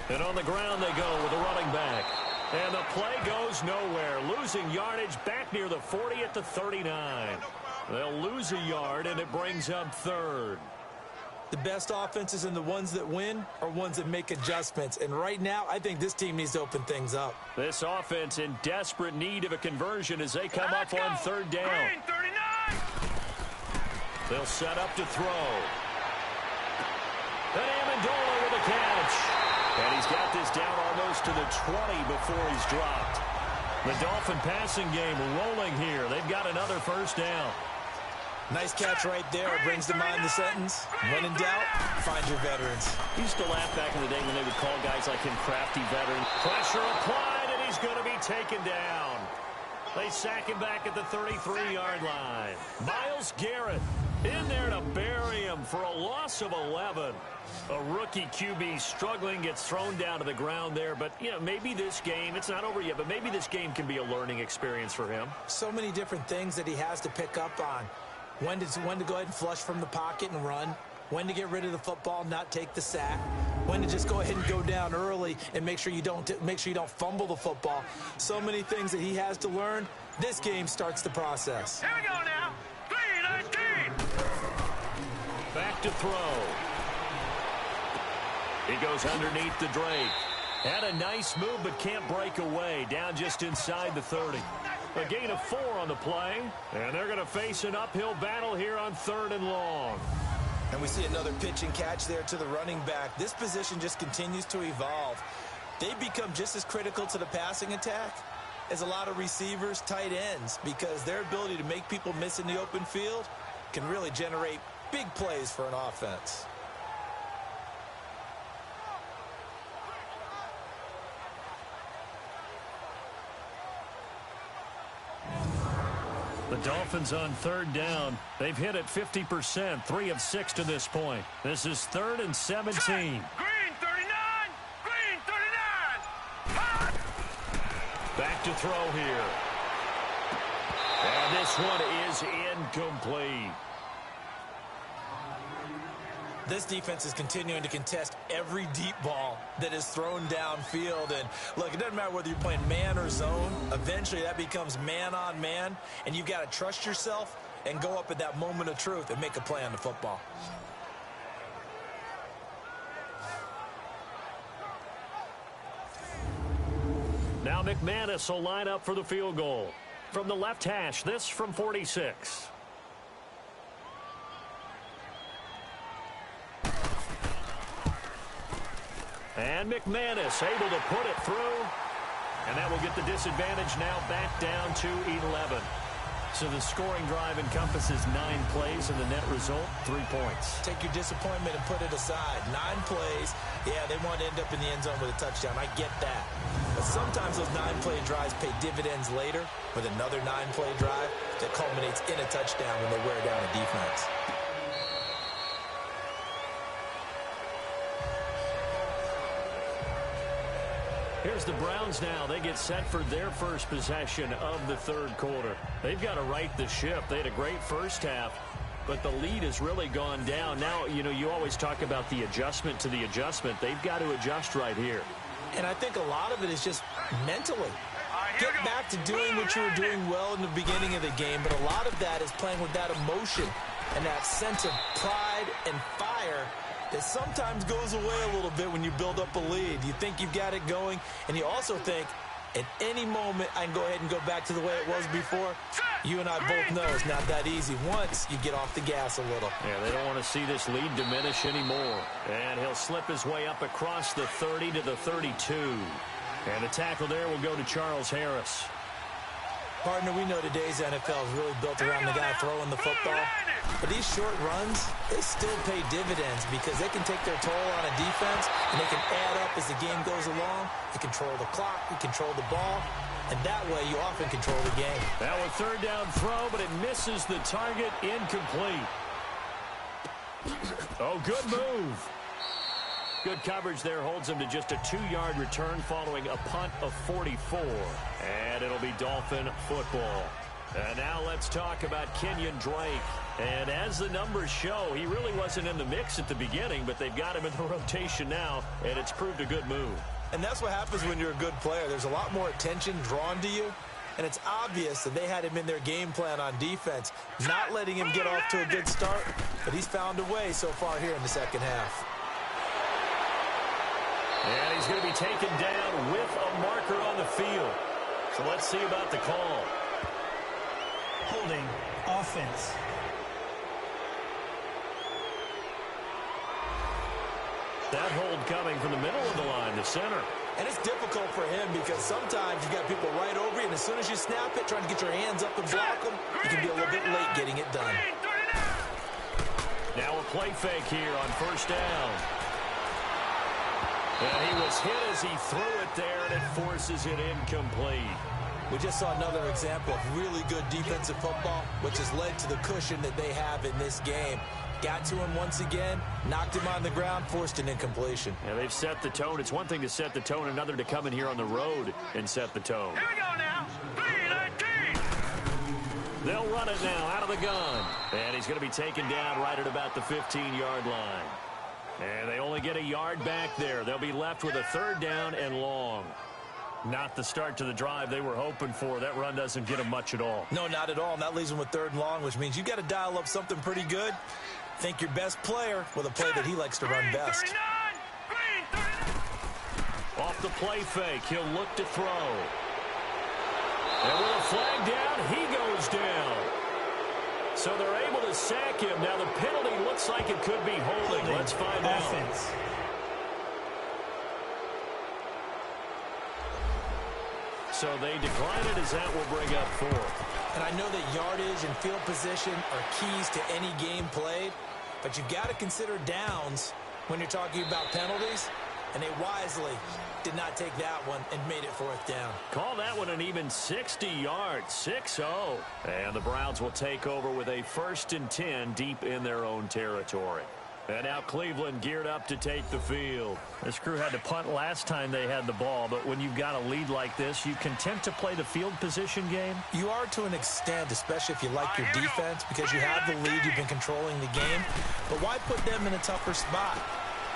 And on the ground they go with a running back. And the play goes nowhere, losing yardage back near the 40 at the 39. They'll lose a yard, and it brings up third. The best offenses and the ones that win are ones that make adjustments. And right now, I think this team needs to open things up. This offense in desperate need of a conversion as they come up on third down. Green 39. They'll set up to throw. And Amendola with a catch. And he's got this down almost to the 20 before he's dropped. The Dolphin passing game rolling here. They've got another first down. Nice catch right there. Brings to mind the sentence, when in doubt, find your veterans. He used to laugh back in the day when they would call guys like him crafty veterans. Pressure applied, and he's going to be taken down. They sack him back at the 33-yard line. Myles Garrett in there to bury him for a loss of 11. A rookie QB struggling, gets thrown down to the ground there. But, you know, maybe this game, it's not over yet, but maybe this game can be a learning experience for him. So many different things that he has to pick up on. When to go ahead and flush from the pocket and run. When to get rid of the football, not take the sack. When to just go ahead and go down early and make sure you don't fumble the football. So many things that he has to learn. This game starts the process. Here we go now. 3-19. Back to throw. He goes underneath the Drake. Had a nice move, but can't break away. Down just inside the 30. A gain of 4 on the play. And they're going to face an uphill battle here on 3rd and long. And we see another pitch and catch there to the running back. This position just continues to evolve. They become just as critical to the passing attack as a lot of receivers, tight ends, because their ability to make people miss in the open field can really generate big plays for an offense. The Dolphins on 3rd down. They've hit it 50%, 3 of 6 to this point. This is 3rd and 17. Green 39. Green 39. Hot. Back to throw here. And this one is incomplete. This defense is continuing to contest every deep ball that is thrown downfield. And look, it doesn't matter whether you're playing man or zone. Eventually that becomes man on man. And you've got to trust yourself and go up at that moment of truth and make a play on the football. Now McManus will line up for the field goal. From the left hash, this from 46. And McManus able to put it through. And that will get the disadvantage now back down to 11. So the scoring drive encompasses 9 plays, and the net result, 3 points. Take your disappointment and put it aside. 9 plays. Yeah, they want to end up in the end zone with a touchdown. I get that. But sometimes those 9-play drives pay dividends later with another 9-play drive that culminates in a touchdown when they wear down a defense. Here's the Browns now. They get set for their first possession of the 3rd quarter. They've got to right the ship. They had a great first half, but the lead has really gone down. Now, you know, you always talk about the adjustment to the adjustment. They've got to adjust right here. And I think a lot of it is just mentally. Get back to doing what you were doing well in the beginning of the game, but a lot of that is playing with that emotion and that sense of pride and fire that sometimes goes away a little bit when you build up a lead. You think you've got it going, and you also think at any moment I can go ahead and go back to the way it was before. You and I both know it's not that easy once you get off the gas a little. Yeah, they don't want to see this lead diminish anymore. And he'll slip his way up across the 30 to the 32. And the tackle there will go to Charles Harris. Partner, we know today's NFL is really built around the guy throwing the football. But these short runs, they still pay dividends because they can take their toll on a defense, and they can add up as the game goes along. You control the clock, you control the ball, and that way you often control the game. Now a 3rd down throw, but it misses the target, incomplete. Oh, good move. Good coverage there holds him to just a 2-yard return following a punt of 44. And it'll be Dolphin football. And now let's talk about Kenyon Drake. And as the numbers show, he really wasn't in the mix at the beginning, but they've got him in the rotation now, and it's proved a good move. And that's what happens when you're a good player. There's a lot more attention drawn to you, And it's obvious that they had him in their game plan on defense, not letting him get off to a good start, but he's found a way so far here in the second half. And he's going to be taken down with a marker on the field. So let's see about the call. Holding offense. That hold coming from the middle of the line, the center. And it's difficult for him because sometimes you've got people right over you, and as soon as you snap it, trying to get your hands up and block them, you can be a little bit late getting it done. Now a play fake here on first down. And he was hit as he threw it there, and it forces it incomplete. We just saw another example of really good defensive football, which has led to the cushion that they have in this game. Got to him once again, knocked him on the ground, forced an incompletion. Yeah, they've set the tone. It's one thing to set the tone, another to come in here on the road and set the tone. Here we go now. 3-19. They'll run it now out of the gun. And he's going to be taken down right at about the 15-yard line. And they only get a yard back there. They'll be left with a third down and long. Not the start to the drive they were hoping for. That run doesn't get them much at all. No, not at all. And that leaves them with third and long, which means you've got to dial up something pretty good. Think your best player with a play that he likes to run best. 39. Green 39. Off the play fake, he'll look to throw. And with a flag down, he goes down. So they're able to sack him. Now the penalty looks like it could be holding. Let's find out. So they decline it as that will bring up fourth. And I know that yardage and field position are keys to any game played, but you've got to consider downs when you're talking about penalties, and they wisely did not take that one and made it fourth down. Call that one an even 60 yards, 6-0. And the Browns will take over with a 1st and 10 deep in their own territory. And now Cleveland geared up to take the field. This crew had to punt last time they had the ball, but when you've got a lead like this, you content to play the field position game? You are to an extent, especially if you like your defense, because you have the lead, you've been controlling the game. But why put them in a tougher spot?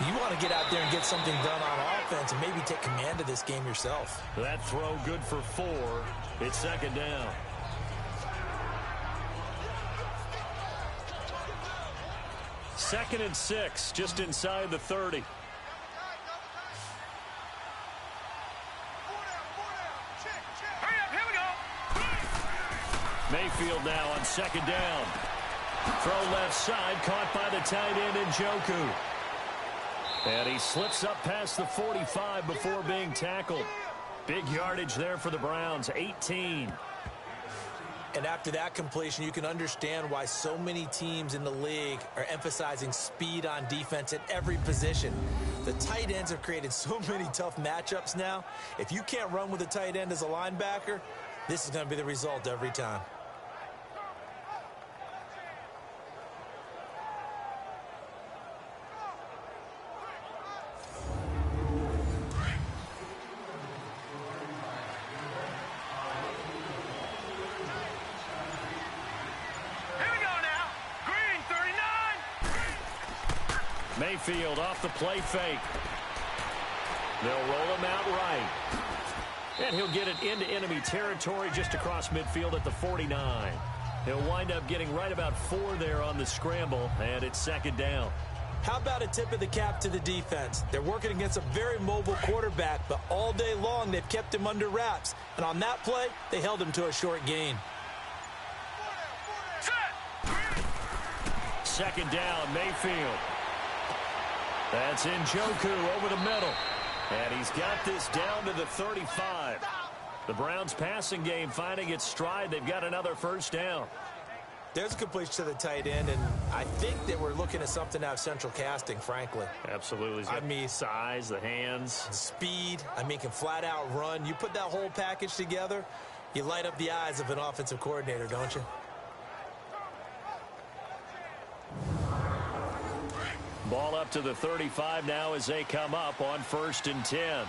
You want to get out there and get something done on offense and maybe take command of this game yourself. That throw good for 4. It's second down. Second and 6, just inside the 30. Hurry up, here we go. Mayfield now on second down. Throw left side, caught by the tight end Njoku. And he slips up past the 45 before being tackled. Big yardage there for the Browns, 18. And after that completion, you can understand why so many teams in the league are emphasizing speed on defense at every position. The tight ends have created so many tough matchups now. If you can't run with a tight end as a linebacker, this is going to be the result every time. Mayfield off the play fake. They'll roll him out right. And he'll get it into enemy territory just across midfield at the 49. He'll wind up getting right about 4 there on the scramble, and it's second down. How about a tip of the cap to the defense? They're working against a very mobile quarterback, but all day long they've kept him under wraps. And on that play, they held him to a short gain. Second down, Mayfield. That's Njoku over the middle. And he's got this down to the 35. The Browns passing game finding its stride. They've got another first down. There's a completion to the tight end, and I think that we're looking at something out of central casting, frankly. Absolutely. I mean, size, the hands. Speed. I mean, can flat out run. You put that whole package together, you light up the eyes of an offensive coordinator, don't you? Ball up to the 35 now as they come up on 1st and 10. All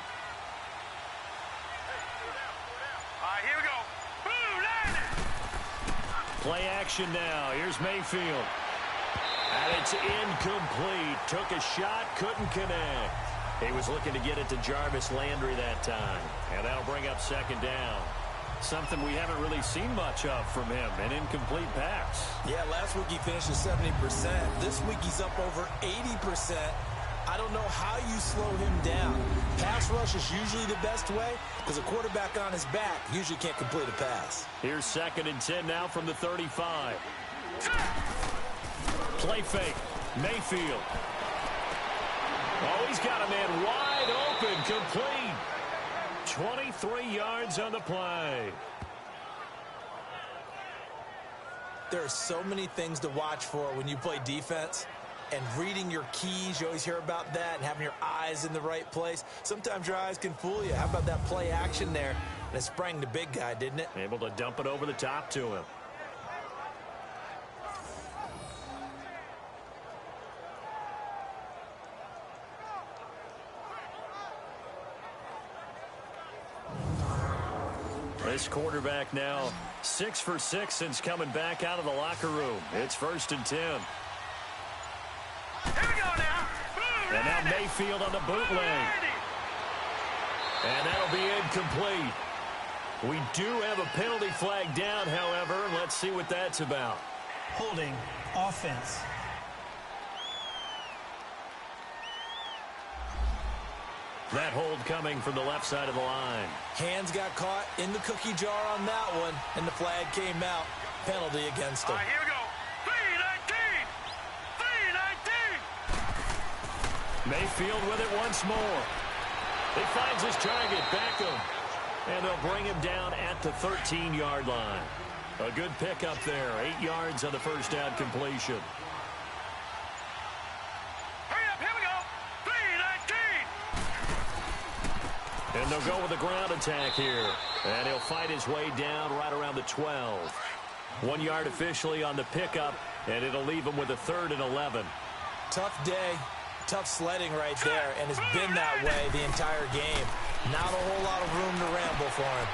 right, here we go. Boom, landing. Play action now. Here's Mayfield. And it's incomplete. Took a shot, couldn't connect. He was looking to get it to Jarvis Landry that time. And that'll bring up second down. Something we haven't really seen much of from him, an incomplete pass. Yeah, last week he finished at 70%. This week he's up over 80%. I don't know how you slow him down. Pass rush is usually the best way because a quarterback on his back usually can't complete a pass. Here's 2nd and 10 now from the 35. Play fake. Mayfield. Oh, he's got a man wide open. Complete. 23 yards on the play. There are so many things to watch for when you play defense. And reading your keys, you always hear about that, and having your eyes in the right place. Sometimes your eyes can fool you. How about that play action there? And it sprang the big guy, didn't it? Able to dump it over the top to him. This quarterback now 6 for 6 since coming back out of the locker room. It's 1st and 10. Here we go now. And now Mayfield on the bootleg. And that'll be incomplete. We do have a penalty flag down, however. Let's see what that's about. Holding offense. That hold coming from the left side of the line. Hands got caught in the cookie jar on that one, and the flag came out. Penalty against him. All right, here we go. 3-19. 3-19. Mayfield with it once more. He finds his target, Beckham. And they'll bring him down at the 13-yard line. A good pickup there. 8 yards on the first down completion. Hurry up, here we go. 3-19. And they'll go with a ground attack here. And he'll fight his way down right around the 12. 1 yard officially on the pickup, and it'll leave him with a 3rd and 11. Tough day, tough sledding right there, and it's been that way the entire game. Not a whole lot of room to ramble for him.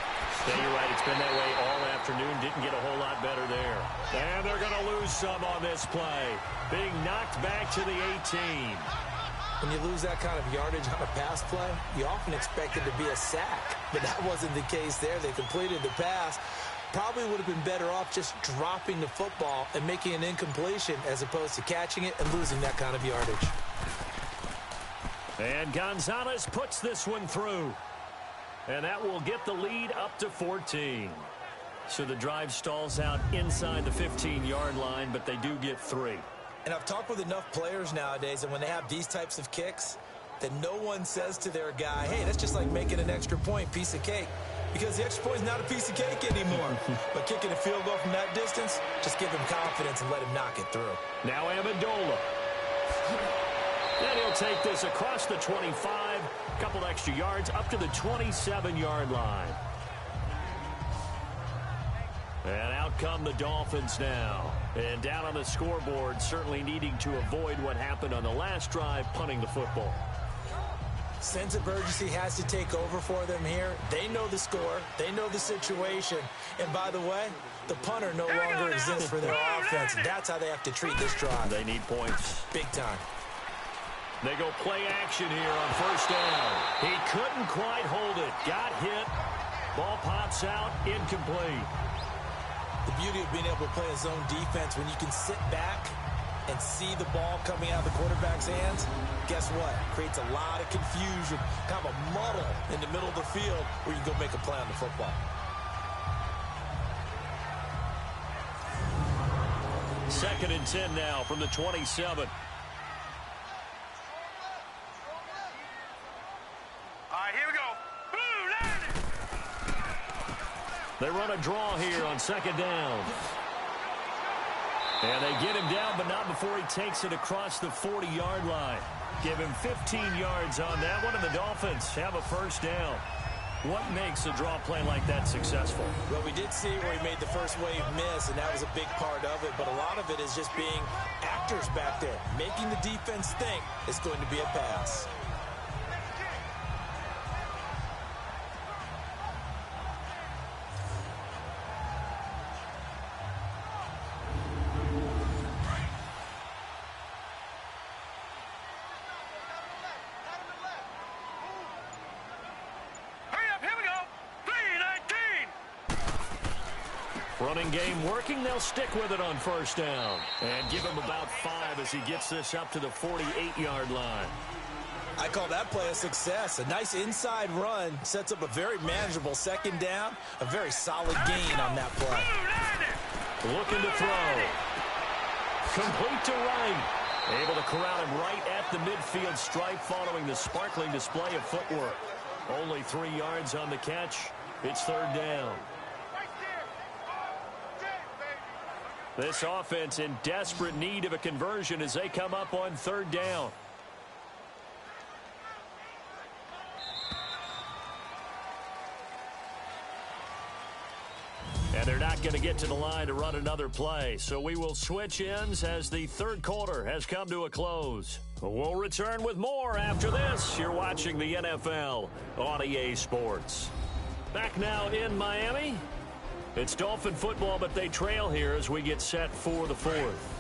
Yeah, you're right. It's been that way all afternoon. Didn't get a whole lot better there. And they're going to lose some on this play. Being knocked back to the 18. When you lose that kind of yardage on a pass play, you often expect it to be a sack. But that wasn't the case there. They completed the pass. Probably would have been better off just dropping the football and making an incompletion as opposed to catching it and losing that kind of yardage. And Gonzalez puts this one through. And that will get the lead up to 14. So the drive stalls out inside the 15-yard line, but they do get 3. And I've talked with enough players nowadays, and when they have these types of kicks, that no one says to their guy, hey, that's just like making an extra point, piece of cake. Because the extra point is not a piece of cake anymore. But kicking a field goal from that distance, just give him confidence and let him knock it through. Now Amendola. And he'll take this across the 25, a couple extra yards up to the 27-yard line. And out come the Dolphins now. And down on the scoreboard, certainly needing to avoid what happened on the last drive, punting the football. Sense of urgency has to take over for them here. They know the score. They know the situation. And by the way, the punter no longer exists for their offense. That's how they have to treat this drive. They need points. Big time. They go play action here on first down. He couldn't quite hold it. Got hit. Ball pops out. Incomplete. The beauty of being able to play a zone defense when you can sit back and see the ball coming out of the quarterback's hands, guess what? Creates a lot of confusion, kind of a muddle in the middle of the field where you go make a play on the football. Second and 10 now from the 27. All right, here we go. They run a draw here on second down. And they get him down, but not before he takes it across the 40-yard line. Give him 15 yards on that one, and the Dolphins have a first down. What makes a draw play like that successful? Well, we did see where he made the first wave miss, and that was a big part of it. But a lot of it is just being actors back there, making the defense think it's going to be a pass. Running game working. They'll stick with it on first down. And give him about 5 as he gets this up to the 48-yard line. I call that play a success. A nice inside run sets up a very manageable second down. A very solid gain on that play. Looking to throw. Complete to Wright. Able to corral him right at the midfield stripe following the sparkling display of footwork. Only 3 yards on the catch. It's third down. This offense in desperate need of a conversion as they come up on third down. And they're not going to get to the line to run another play. So we will switch ends as the third quarter has come to a close. We'll return with more after this. You're watching the NFL on EA Sports. Back now in Miami. It's Dolphin football, but they trail here as we get set for the fourth.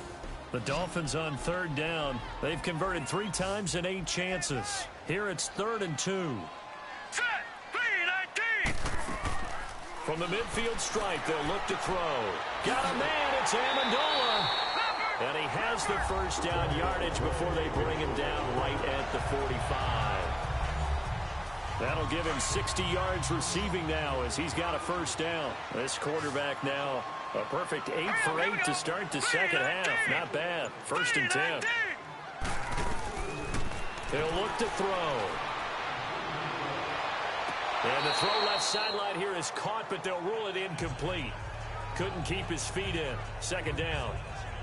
The Dolphins on third down. They've converted 3 times in 8 chances. Here it's 3rd and 2. Set. 3-19. From the midfield stripe, they'll look to throw. Got a man. It's Amendola. And he has the first down yardage before they bring him down right at the 45. That'll give him 60 yards receiving now as he's got a first down. This quarterback now a perfect 8 for 8 to start the second half. Not bad. 1st and 10. They'll look to throw. And the throw left sideline here is caught, but they'll rule it incomplete. Couldn't keep his feet in. 2nd down.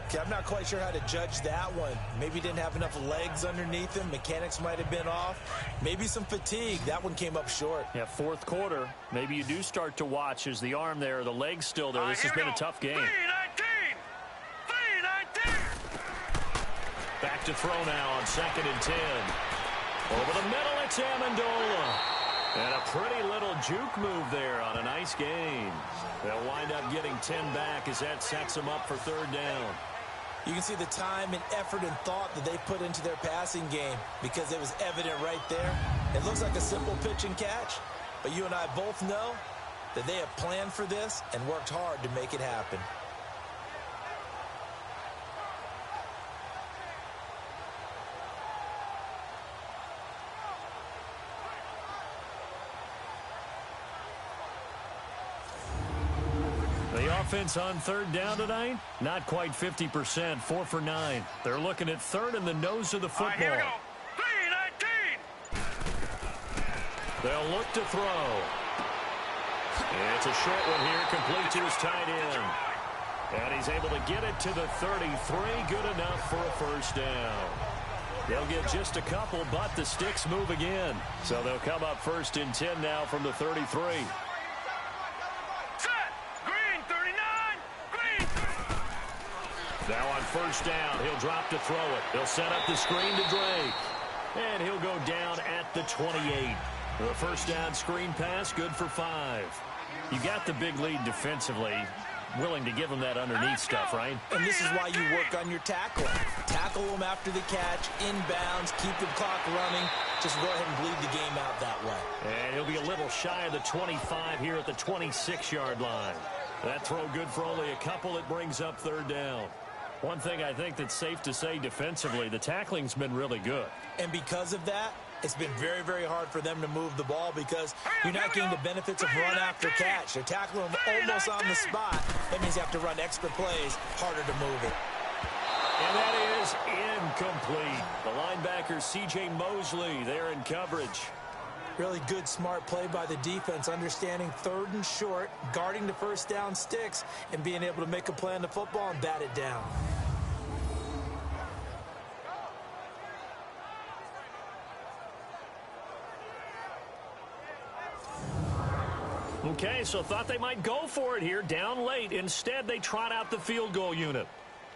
Okay, I'm not quite sure how to judge that one. Maybe didn't have enough legs underneath him. Mechanics might have been off. Maybe some fatigue. That one came up short. Yeah, 4th quarter. Maybe you do start to watch as the arm there, the leg's still there. This has been a tough game. 3-19. Back to throw now on 2nd and 10. Over the middle, it's Amendola. And a pretty little juke move there on a nice gain. They'll wind up getting 10 back as that sets them up for 3rd down. You can see the time and effort and thought that they put into their passing game because it was evident right there. It looks like a simple pitch and catch, but you and I both know that they have planned for this and worked hard to make it happen. Offense on 3rd down tonight, not quite 50%, 4 for 9. They're looking at 3rd in the nose of the football. Here we go. 3-19. They'll look to throw. It's a short one here, complete to his tight end. And he's able to get it to the 33, good enough for a first down. They'll get just a couple, but the sticks move again. So they'll come up 1st and 10 now from the 33. Now on 1st down, he'll drop to throw it. He'll set up the screen to Drake. And he'll go down at the 28. The 1st down screen pass, good for 5. You got the big lead defensively. Willing to give him that underneath stuff, right? And this is why you work on your tackling. Tackle him after the catch, inbounds, keep the clock running. Just go ahead and bleed the game out that way. And he'll be a little shy of the 25 here at the 26-yard line. That throw good for only a couple. It brings up 3rd down. One thing I think that's safe to say defensively, the tackling's been really good. And because of that, it's been very, very hard for them to move the ball because you're not getting the benefits of run after catch. They're tackling them almost on the spot. That means you have to run extra plays, harder to move it. And that is incomplete. The linebacker, C.J. Mosley, there in coverage. Really good, smart play by the defense, understanding 3rd and short, guarding the 1st down sticks, and being able to make a play on the football and bat it down. Okay, so thought they might go for it here, down late. Instead, they trot out the field goal unit.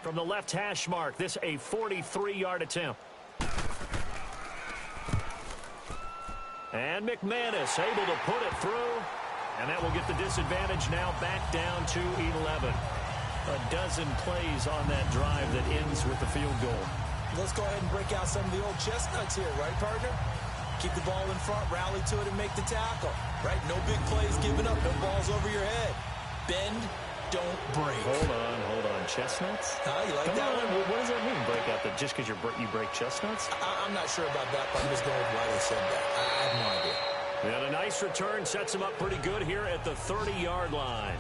From the left hash mark, this a 43-yard attempt. And McManus able to put it through. And that will get the disadvantage now back down to 11. A dozen plays on that drive that ends with the field goal. Let's go ahead and break out some of the old chestnuts here, right, partner? Keep the ball in front, rally to it, and make the tackle. Right? No big plays given up, no balls over your head. Bend, don't break. Hold on. Chestnuts? You like that one? What does that mean, break out? Just because you break chestnuts? I'm not sure about that, but I'm just going with why they said that. I have no idea. And a nice return sets him up pretty good here at the 30-yard line.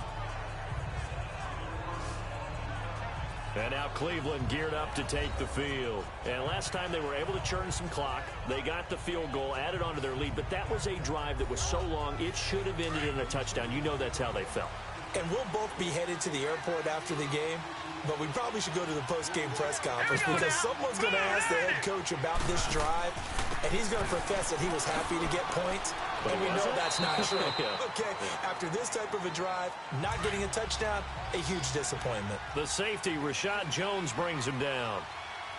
And now Cleveland geared up to take the field. And last time they were able to churn some clock. They got the field goal, added on to their lead. But that was a drive that was so long, it should have ended in a touchdown. You know that's how they felt. And we'll both be headed to the airport after the game, but we probably should go to the post-game press conference because someone's going to ask the head coach about this drive, and he's going to profess that he was happy to get points, and we know that's not true. Okay, after this type of a drive, not getting a touchdown, a huge disappointment. The safety, Rashad Jones, brings him down.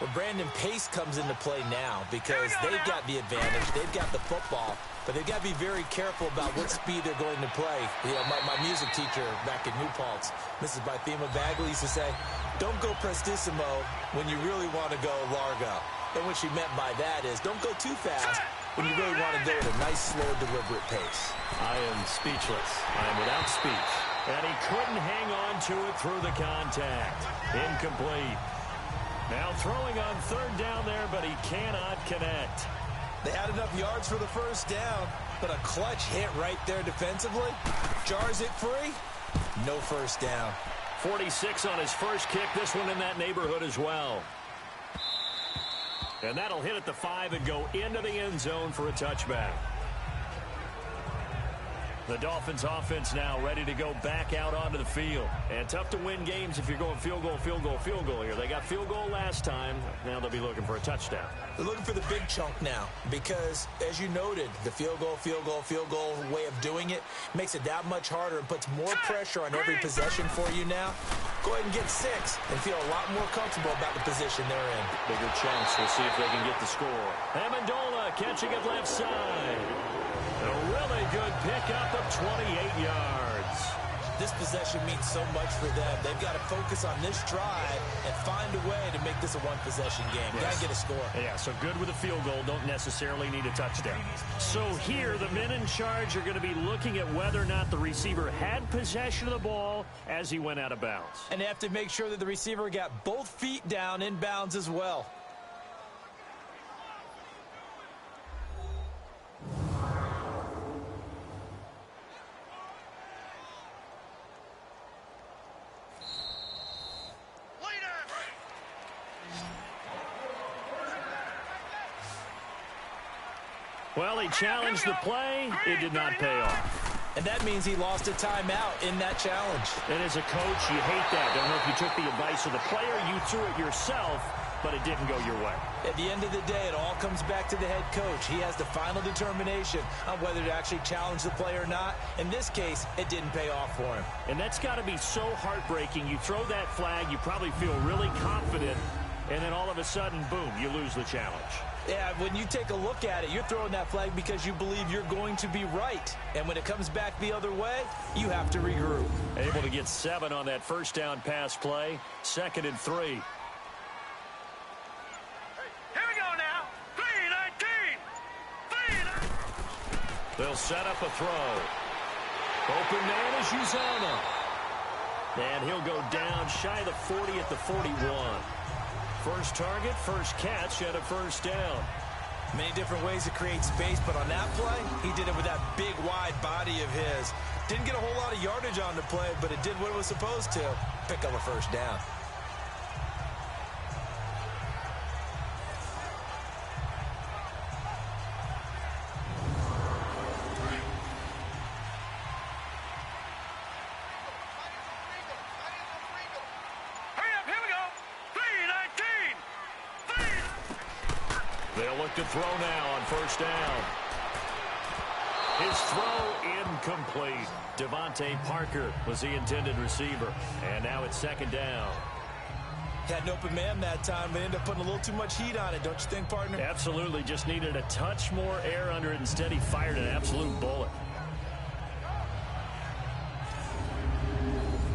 Well, Brandon, pace comes into play now because they've got the advantage. They've got the football, but they've got to be very careful about what speed they're going to play. You know, my music teacher back in New Paltz, Mrs. Bythema Bagley, used to say, don't go prestissimo when you really want to go largo. And what she meant by that is don't go too fast when you really want to go at a nice, slow, deliberate pace. I am speechless. I am without speech. And he couldn't hang on to it through the contact. Incomplete. Now throwing on third down there, but he cannot connect. They had enough yards for the first down, but a clutch hit right there defensively. Jars it free. No first down. 46 on his first kick. This one in that neighborhood as well. And that'll hit at the 5 and go into the end zone for a touchback. The Dolphins offense now ready to go back out onto the field. And tough to win games if you're going field goal here. They got field goal last time. Now they'll be looking for a touchdown. They're looking for the big chunk now because, as you noted, the field goal way of doing it makes it that much harder and puts more pressure on every possession for you now. Go ahead and get 6 and feel a lot more comfortable about the position they're in. Bigger chunks. We'll see if they can get the score. Amendola catching it left side. A really good pickup of 28 yards. This possession means so much for them. They've got to focus on this drive and find a way to make this a one-possession game. Yes. Got to get a score. Yeah, so good with a field goal. Don't necessarily need a touchdown. So here, the men in charge are going to be looking at whether or not the receiver had possession of the ball as he went out of bounds. And they have to make sure that the receiver got both feet down in bounds as well. Well, he challenged the play. It did not pay off. And that means he lost a timeout in that challenge. And as a coach, you hate that. Don't know if you took the advice of the player, you threw it yourself, but it didn't go your way. At the end of the day, it all comes back to the head coach. He has the final determination on whether to actually challenge the play or not. In this case, it didn't pay off for him. And that's got to be so heartbreaking. You throw that flag, you probably feel really confident, and then all of a sudden, boom, you lose the challenge. Yeah, when you take a look at it, you're throwing that flag because you believe you're going to be right. And when it comes back the other way, you have to regroup. Able to get 7 on that first down pass play. 2nd and 3. Here we go now. 3-19. They'll set up a throw. Open man is Uzama. And he'll go down shy of the 40 at the 41. First target, first catch, and a first down. Many different ways to create space, but on that play, he did it with that big, wide body of his. Didn't get a whole lot of yardage on the play, but it did what it was supposed to. Pick up a first down. They'll look to throw now on first down. His throw incomplete. Devontae Parker was the intended receiver. And now it's 2nd down. Had an open man that time, but ended up putting a little too much heat on it, don't you think, partner? Absolutely. Just needed a touch more air under it. Instead, he fired an absolute bullet.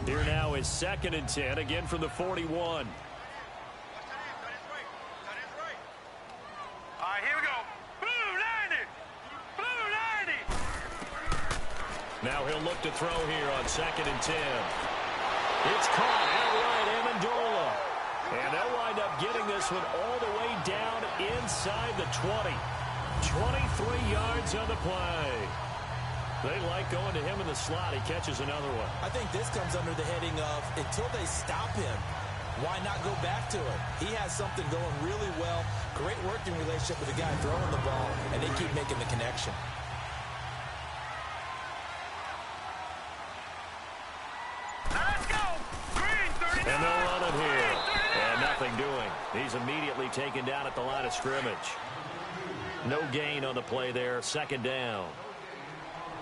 Here now is 2nd and 10, again from the 41. Blue 90. Now he'll look to throw here on 2nd and 10. It's caught outright, Amendola. And they'll wind up getting this one all the way down inside the 20. 23 yards on the play. They like going to him in the slot. He catches another one. I think this comes under the heading of until they stop him, why not go back to it? He has something going really well. Great working relationship with the guy throwing the ball, and they keep making the connection. Let's go. Green 39. And they'll run it here. And nothing doing. He's immediately taken down at the line of scrimmage. No gain on the play there. Second down.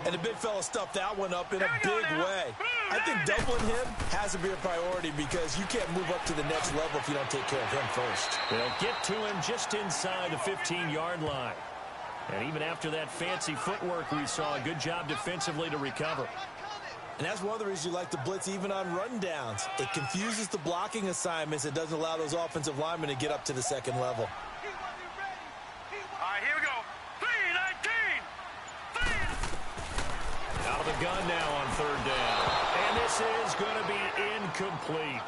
And the big fella stuffed that one up in a big way. I think doubling him has to be a priority because you can't move up to the next level if you don't take care of him first. They'll get to him just inside the 15-yard line. And even after that fancy footwork we saw, a good job defensively to recover. And that's one of the reasons you like to blitz even on rundowns. It confuses the blocking assignments. It doesn't allow those offensive linemen to get up to the second level. All right, here we go. 3-19. Out of the gun now on third down. And this is going to be incomplete.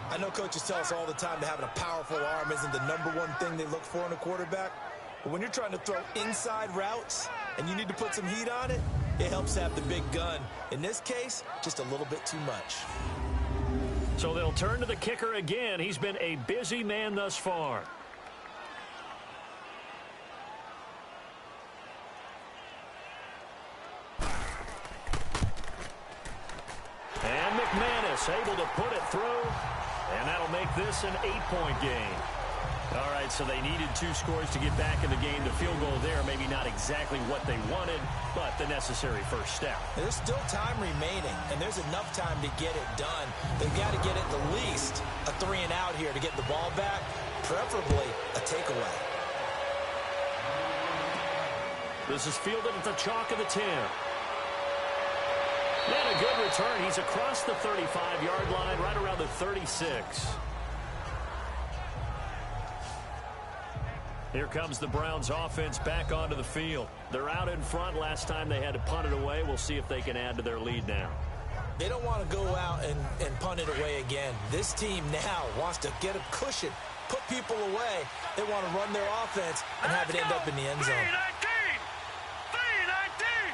I know coaches tell us all the time that having a powerful arm isn't the #1 thing they look for in a quarterback. But when you're trying to throw inside routes and you need to put some heat on it, it helps to have the big gun. In this case, just a little bit too much. So they'll turn to the kicker again. He's been a busy man thus far. And McManus able to put it through. And that'll make this an 8-point game. All right, so they needed 2 scores to get back in the game. The field goal there, maybe not exactly what they wanted, but the necessary first step. There's still time remaining, and there's enough time to get it done. They've got to get at the least a 3-and-out here to get the ball back, preferably a takeaway. This is fielded at the chalk of the 10. And a good return. He's across the 35-yard line, right around the 36. Here comes the Browns offense back onto the field. They're out in front. Last time they had to punt it away. We'll see if they can add to their lead now. They don't want to go out and punt it away again. This team now wants to get a cushion, put people away. They want to run their offense and have it end up in the end zone. 3-19.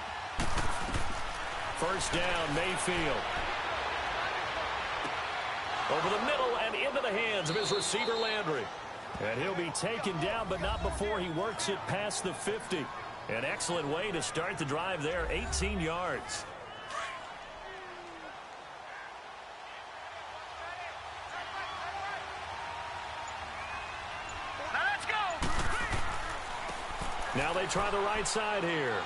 First down, Mayfield. Over the middle and into the hands of his receiver, Landry. And he'll be taken down, but not before he works it past the 50. An excellent way to start the drive there, 18 yards. Let's go. Now they try the right side here.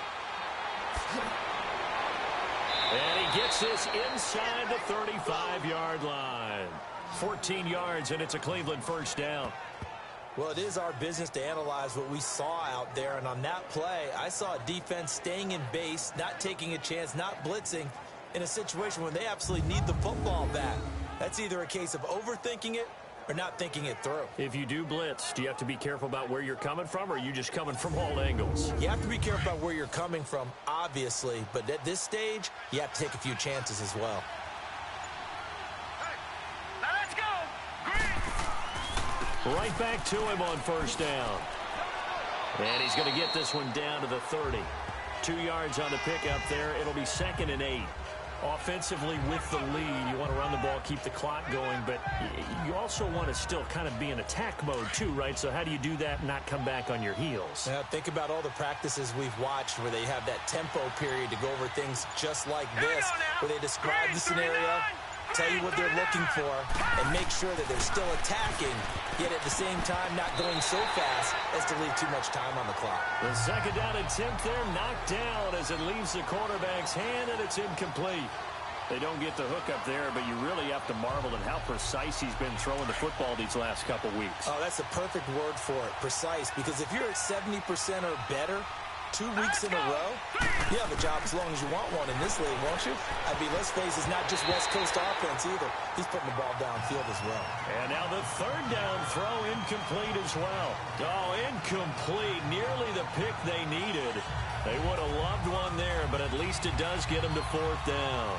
And he gets this inside the 35-yard line. 14 yards, and it's a Cleveland first down. Well, it is our business to analyze what we saw out there, and on that play, I saw a defense staying in base, not taking a chance, not blitzing, in a situation where they absolutely need the football back. That's either a case of overthinking it or not thinking it through. If you do blitz, do you have to be careful about where you're coming from, or are you just coming from all angles? You have to be careful about where you're coming from, obviously, but at this stage, you have to take a few chances as well. Let's go. Green. Right back to him on first down. And he's going to get this one down to the 30. 2 yards on the pickup there. It'll be 2nd and 8. Offensively with the lead, you want to run the ball, keep the clock going, but you also want to still kind of be in attack mode too, right? So how do you do that and not come back on your heels? Now, think about all the practices we've watched where they have that tempo period to go over things just like this, where they describe the scenario, tell you what they're looking for, and make sure that they're still attacking, yet at the same time not going so fast as to leave too much time on the clock. The 2nd down attempt there knocked down as it leaves the quarterback's hand, and it's incomplete. They don't get the hook up there, but you really have to marvel at how precise he's been throwing the football these last couple weeks. Oh, that's the perfect word for it, precise, because if you're at 70% or better 2 weeks in a row, you have a job as long as you want one in this league, won't you? I mean, let's face it, it's not just West Coast offense either. He's putting the ball downfield as well. And now the 3rd down throw incomplete as well. Oh, incomplete. Nearly the pick they needed. They would have loved one there, but at least it does get them to 4th down.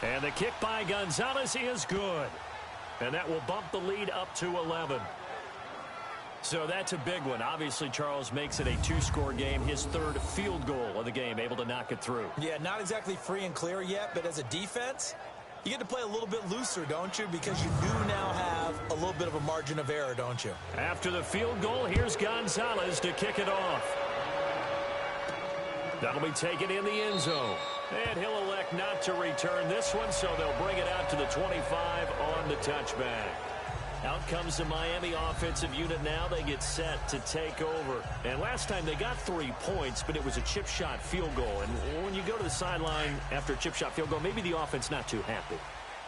And the kick by Gonzalez is good. And that will bump the lead up to 11. So that's a big one. Obviously, Charles makes it a two-score game. His third field goal of the game, able to knock it through. Yeah, not exactly free and clear yet, but as a defense, you get to play a little bit looser, don't you? Because you do now have a little bit of a margin of error, don't you? After the field goal, here's Gonzalez to kick it off. That'll be taken in the end zone. And he'll elect not to return this one, so they'll bring it out to the 25 on the touchback. Out comes the Miami offensive unit now. They get set to take over. And last time they got 3 points, but it was a chip shot field goal. And when you go to the sideline after a chip shot field goal, maybe the offense not too happy.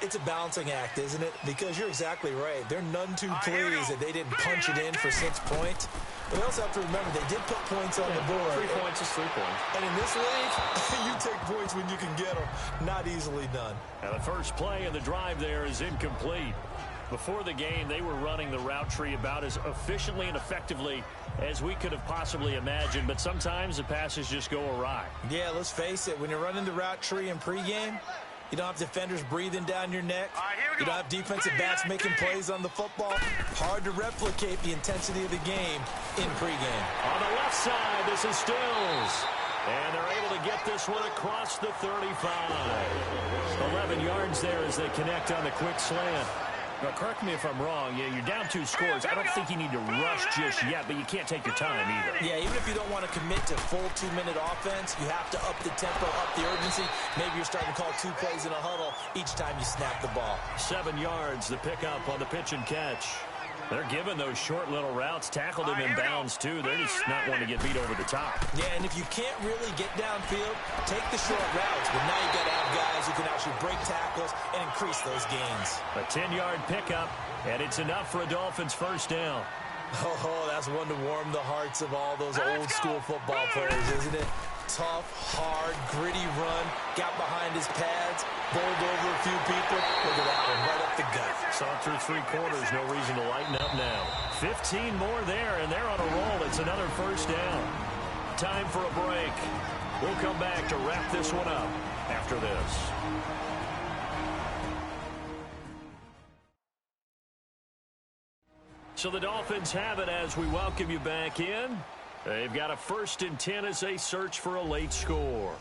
It's a balancing act, isn't it? Because you're exactly right. They're none too pleased that they didn't punch it in for 6 points. But they also have to remember they did put points on the board. 3 points is 3 points. And in this league, you take points when you can get them. Not easily done. Now the first play of the drive there is incomplete. Before the game, they were running the route tree about as efficiently and effectively as we could have possibly imagined, but sometimes the passes just go awry. Yeah, let's face it. When you're running the route tree in pregame, you don't have defenders breathing down your neck. You don't have defensive backs making plays on the football. Hard to replicate the intensity of the game in pregame. On the left side, this is Stills. And they're able to get this one across the 35. 11 yards there as they connect on the quick slant. Now, correct me if I'm wrong. Yeah, you're down 2 scores. I don't think you need to rush just yet, but you can't take your time either. Yeah, even if you don't want to commit to full 2-minute offense, you have to up the tempo, up the urgency. Maybe you're starting to call 2 plays in a huddle each time you snap the ball. 7 yards, the pickup on the pitch and catch. They're giving those short little routes, tackled him in bounds, too. They're just not wanting to get beat over the top. Yeah, and if you can't really get downfield, take the short routes. But now you've got to have guys who can actually break tackles and increase those gains. A 10-yard pickup, and it's enough for a Dolphins first down. Oh, that's one to warm the hearts of all those old-school football players, isn't it? Tough, hard, gritty run, got behind his pads, bowled over a few people. Look at that one, right up the gut. Saw it through 3 quarters, no reason to lighten up now. 15 more there, and they're on a roll. It's another first down. Time for a break. We'll come back to wrap this one up after this. So the Dolphins have it as we welcome you back in. They've got a 1st and 10 as they search for a late score.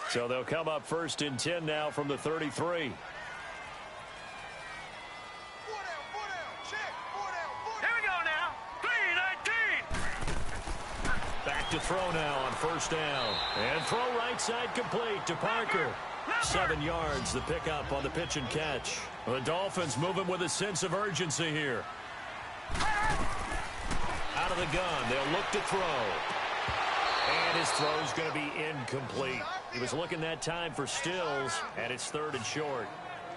So they'll come up 1st and 10 now from the 33. Back to throw now on 1st down. And throw right side complete to Parker. 7 yards, the pickup on the pitch and catch. The Dolphins moving with a sense of urgency here. Out of the gun, they'll look to throw. And his throw's going to be incomplete. He was looking that time for Stills, and it's 3rd and short.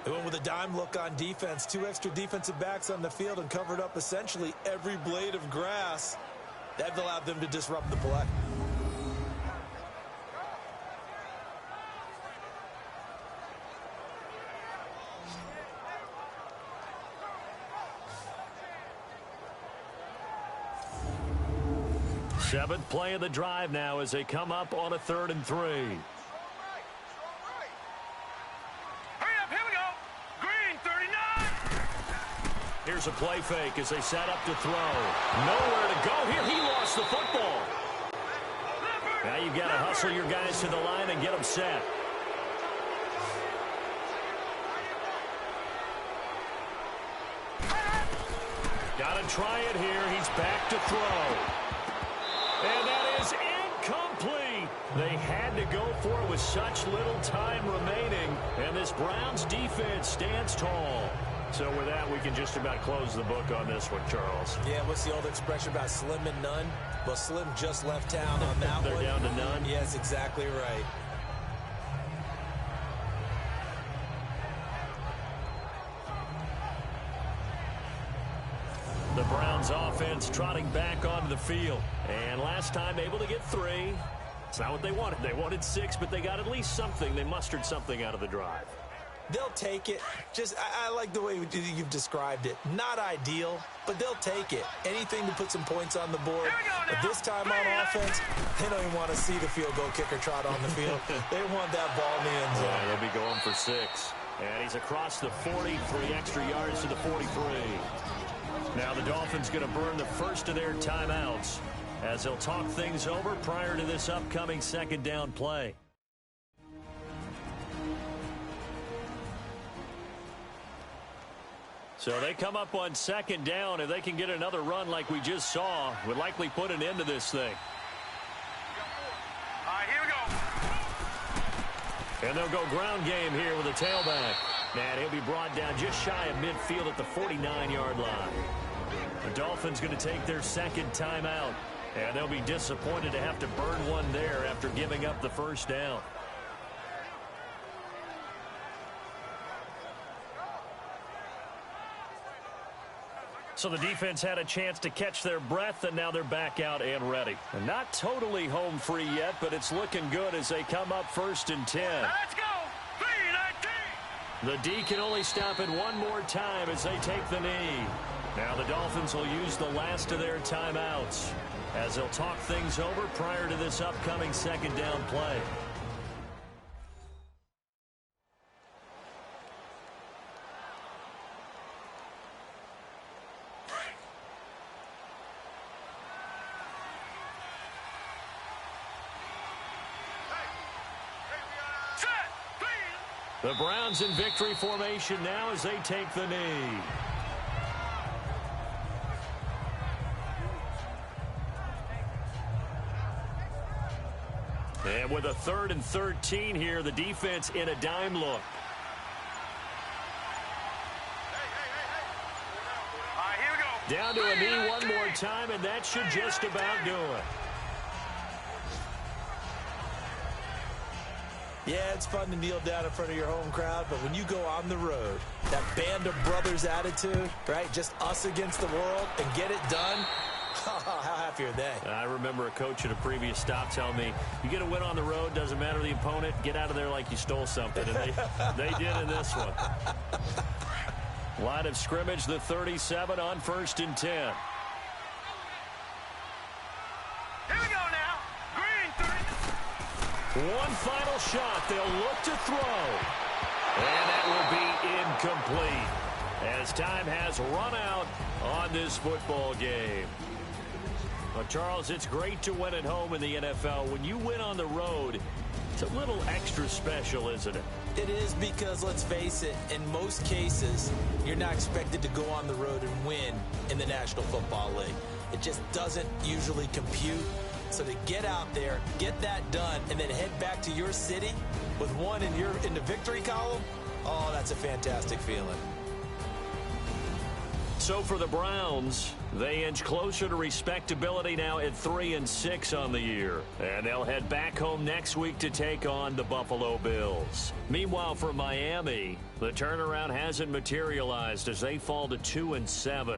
They went with a dime look on defense. 2 extra defensive backs on the field and covered up essentially every blade of grass. That allowed them to disrupt the play. Seventh play of the drive now as they come up on a 3rd and 3. Hurry up, here we go. Green, 39. Here's a play fake as they set up to throw. Nowhere to go here. He lost the football. Now you've got to hustle your guys to the line and get them set. Got to try it here. He's back to throw. And that is incomplete. They had to go for it with such little time remaining. And this Browns defense stands tall. So with that, we can just about close the book on this one, Charles. Yeah, what's the old expression about slim and none? Well, Slim just left town on that They're one. down to none? Yes, exactly right. The Browns offense trotting back onto the field. And last time able to get 3. It's not what they wanted. They wanted 6, but they got at least something. They mustered something out of the drive. They'll take it. I like the way you've described it. Not ideal, but they'll take it. Anything to put some points on the board. But this time on offense, they don't even want to see the field goal kicker trot on the field. They want that ball in the end zone. Yeah, they'll be going for 6. And he's across the 40, 3 extra yards to the 43. Now the Dolphins going to burn the first of their timeouts as they'll talk things over prior to this upcoming second down play. So they come up on second down. If they can get another run like we just saw, would likely put an end to this thing. All right, here we go. And they'll go ground game here with a tailback. And he'll be brought down just shy of midfield at the 49-yard line. The Dolphins going to take their second timeout. And they'll be disappointed to have to burn one there after giving up the first down. So the defense had a chance to catch their breath, and now they're back out and ready. And not totally home free yet, but it's looking good as they come up 1st and 10. Let's go. 3-19. The D can only stop it one more time as they take the knee. Now the Dolphins will use the last of their timeouts as they'll talk things over prior to this upcoming second down play. The Browns in victory formation now as they take the knee. And with a 3rd and 13 here, the defense in a dime look. All right, here we go. Down to a knee one more time, and that should just about do it. Yeah, it's fun to kneel down in front of your home crowd, but when you go on the road, that band of brothers attitude, right? Just us against the world and get it done. How happy are they? I remember a coach at a previous stop telling me, you get a win on the road, doesn't matter the opponent, get out of there like you stole something. And they did in this one. Line of scrimmage, the 37 on 1st and 10. Here we go now. Green 30. One final shot. They'll look to throw. And that will be incomplete as time has run out on this football game. Well, Charles, it's great to win at home in the NFL. When you win on the road, it's a little extra special, isn't it? It is because, let's face it, in most cases, you're not expected to go on the road and win in the National Football League. It just doesn't usually compute. So to get out there, get that done, and then head back to your city with one in the victory column, oh, that's a fantastic feeling. So for the Browns, they inch closer to respectability now at 3-6 on the year. And they'll head back home next week to take on the Buffalo Bills. Meanwhile, for Miami, the turnaround hasn't materialized as they fall to 2-7.